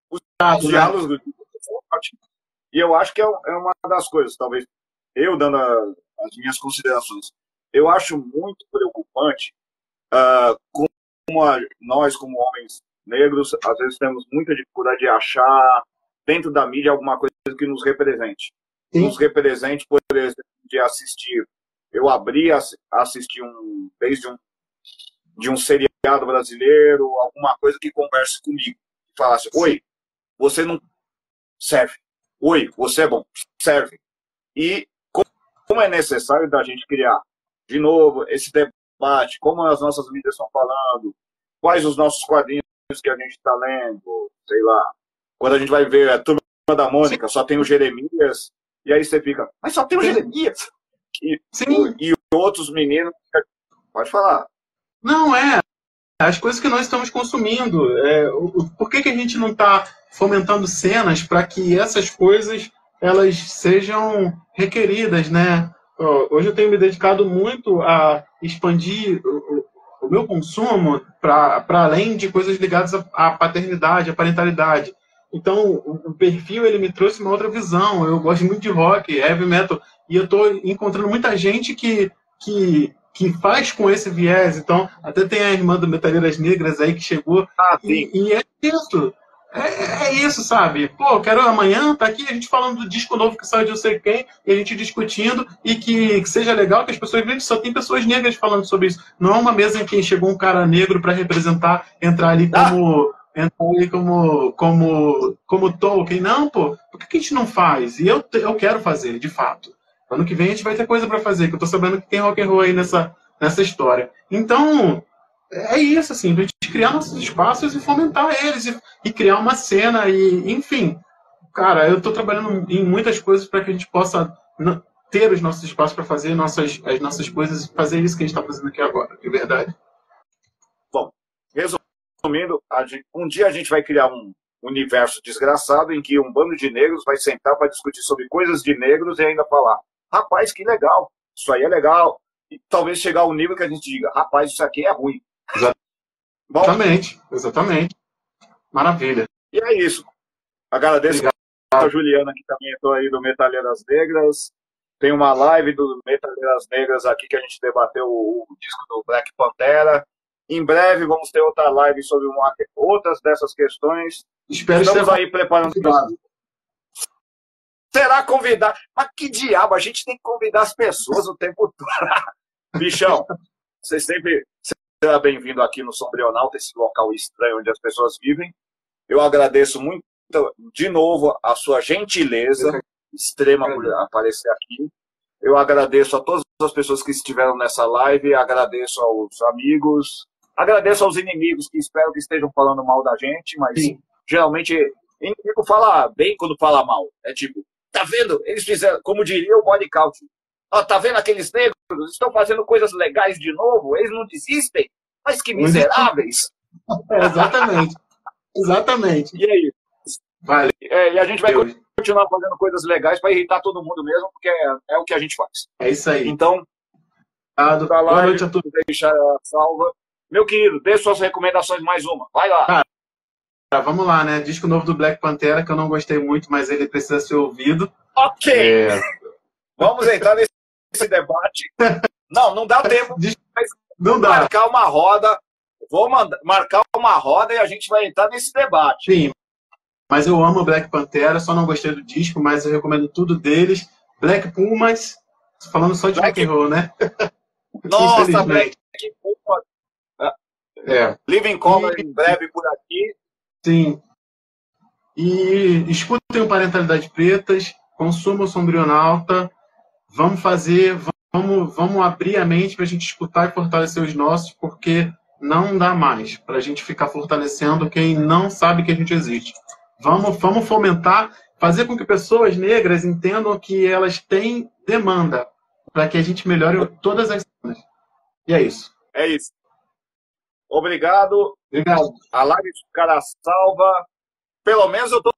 Os diálogos do são ótimos. E eu acho que é uma das coisas, talvez, eu dando as minhas considerações, eu acho muito preocupante como nós, como homens negros, às vezes temos muita dificuldade de achar dentro da mídia alguma coisa que nos represente. Sim. Nos represente, por exemplo, de assistir. Eu assisti de um seriado brasileiro, alguma coisa que converse comigo. Falasse, oi, você não serve. Oi, você é bom, serve. E como é necessário da gente criar, de novo, esse debate, como as nossas mídias estão falando, quais os nossos quadrinhos que a gente está lendo, sei lá. Quando a gente vai ver a Turma da Mônica, só tem o Jeremias, e aí você fica, mas só tem o Jeremias. E outros meninos, pode falar. Não, as coisas que nós estamos consumindo. Por que a gente não está fomentando cenas para que essas coisas elas sejam requeridas, né? Hoje eu tenho me dedicado muito a expandir o meu consumo para além de coisas ligadas à paternidade, à parentalidade. Então, o perfil ele me trouxe uma outra visão. Eu gosto muito de rock, heavy metal, e eu estou encontrando muita gente que faz com esse viés. Então, até tem a irmã do Metaleiras Negras aí que chegou. E é isso. É isso, sabe? Pô, eu quero amanhã tá aqui a gente falando do disco novo que saiu de não sei quem, e a gente discutindo, e que seja legal que as pessoas vejam que só tem pessoas negras falando sobre isso. Não é uma mesa em que chegou um cara negro para representar, entrar ali como Tolkien. Não, pô, por que a gente não faz? E eu quero fazer, de fato. Ano que vem a gente vai ter coisa para fazer, que eu tô sabendo que tem rock and roll aí nessa história. Então, é isso, assim, a gente criar nossos espaços e fomentar eles, e criar uma cena, e enfim. Cara, eu tô trabalhando em muitas coisas para que a gente possa ter os nossos espaços para fazer as nossas coisas, e fazer isso que a gente está fazendo aqui agora, de verdade. Bom, resumindo, um dia a gente vai criar um universo desgraçado em que um bando de negros vai sentar para discutir sobre coisas de negros e ainda falar, rapaz, que legal, isso aí é legal. E talvez chegar ao nível que a gente diga, rapaz, isso aqui é ruim. Exatamente. Maravilha. E é isso. Agradeço a Juliana, que também entrou aí do Metaleiras Negras. Tem uma live do Metaleiras Negras aqui que a gente debateu o disco do Black Pantera. Em breve vamos ter outra live sobre outras dessas questões. Estamos aí preparando. Será convidado? Mas que diabo, a gente tem que convidar as pessoas o tempo todo. Bichão, você sempre será bem-vindo aqui no Sombrionauta, esse local estranho onde as pessoas vivem. Eu agradeço muito, de novo, a sua gentileza extrema por aparecer aqui. Eu agradeço a todas as pessoas que estiveram nessa live, agradeço aos amigos, agradeço aos inimigos que espero que estejam falando mal da gente, mas geralmente inimigo fala bem quando fala mal. É tipo, tá vendo? Eles fizeram, como diria o body count. Ó, tá vendo aqueles negros? Estão fazendo coisas legais de novo? Eles não desistem? Mas que miseráveis! Exatamente. E aí? Vale. E a gente vai continuar fazendo coisas legais para irritar todo mundo mesmo, porque é o que a gente faz. É isso aí. Então, boa noite a todos. Deixar a salva. Meu querido, dê suas recomendações mais uma. Vai lá. vamos lá, né? Disco novo do Black Pantera, que eu não gostei muito, mas ele precisa ser ouvido. Ok! Vamos entrar nesse debate. Não dá tempo, mas Não dá. marcar uma roda. Vou marcar uma roda e a gente vai entrar nesse debate. Sim, mas eu amo o Black Pantera, só não gostei do disco, mas eu recomendo tudo deles. Black Pumas, falando só de rock and roll, né? Nossa, Black Pumas. Living Color em breve por aqui. Sim. E escutem o Parentalidade Pretas, consumam o Sombrionauta, vamos abrir a mente para a gente escutar e fortalecer os nossos, porque não dá mais para a gente ficar fortalecendo quem não sabe que a gente existe. Vamos fomentar, fazer com que pessoas negras entendam que elas têm demanda para que a gente melhore todas as cenas. E é isso. É isso. Obrigado. Obrigado. A live ficará salva. Pelo menos eu tô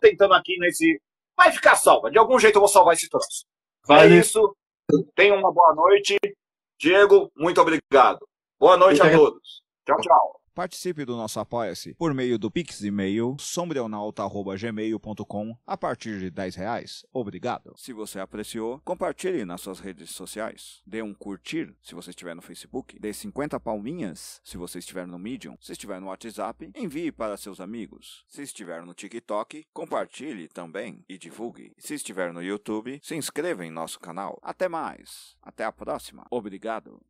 tentando aqui nesse... Vai ficar salva. De algum jeito eu vou salvar esse troço. Vale. É isso. Tenham uma boa noite. Diego, muito obrigado. Boa noite a todos. Tchau, tchau. Participe do nosso Apoia-se por meio do Pix e-mail sombrionauta@gmail.com a partir de R$10. Obrigado. Se você apreciou, compartilhe nas suas redes sociais. Dê um curtir se você estiver no Facebook. Dê 50 palminhas se você estiver no Medium. Se estiver no WhatsApp, envie para seus amigos. Se estiver no TikTok, compartilhe também e divulgue. Se estiver no YouTube, se inscreva em nosso canal. Até mais. Até a próxima. Obrigado.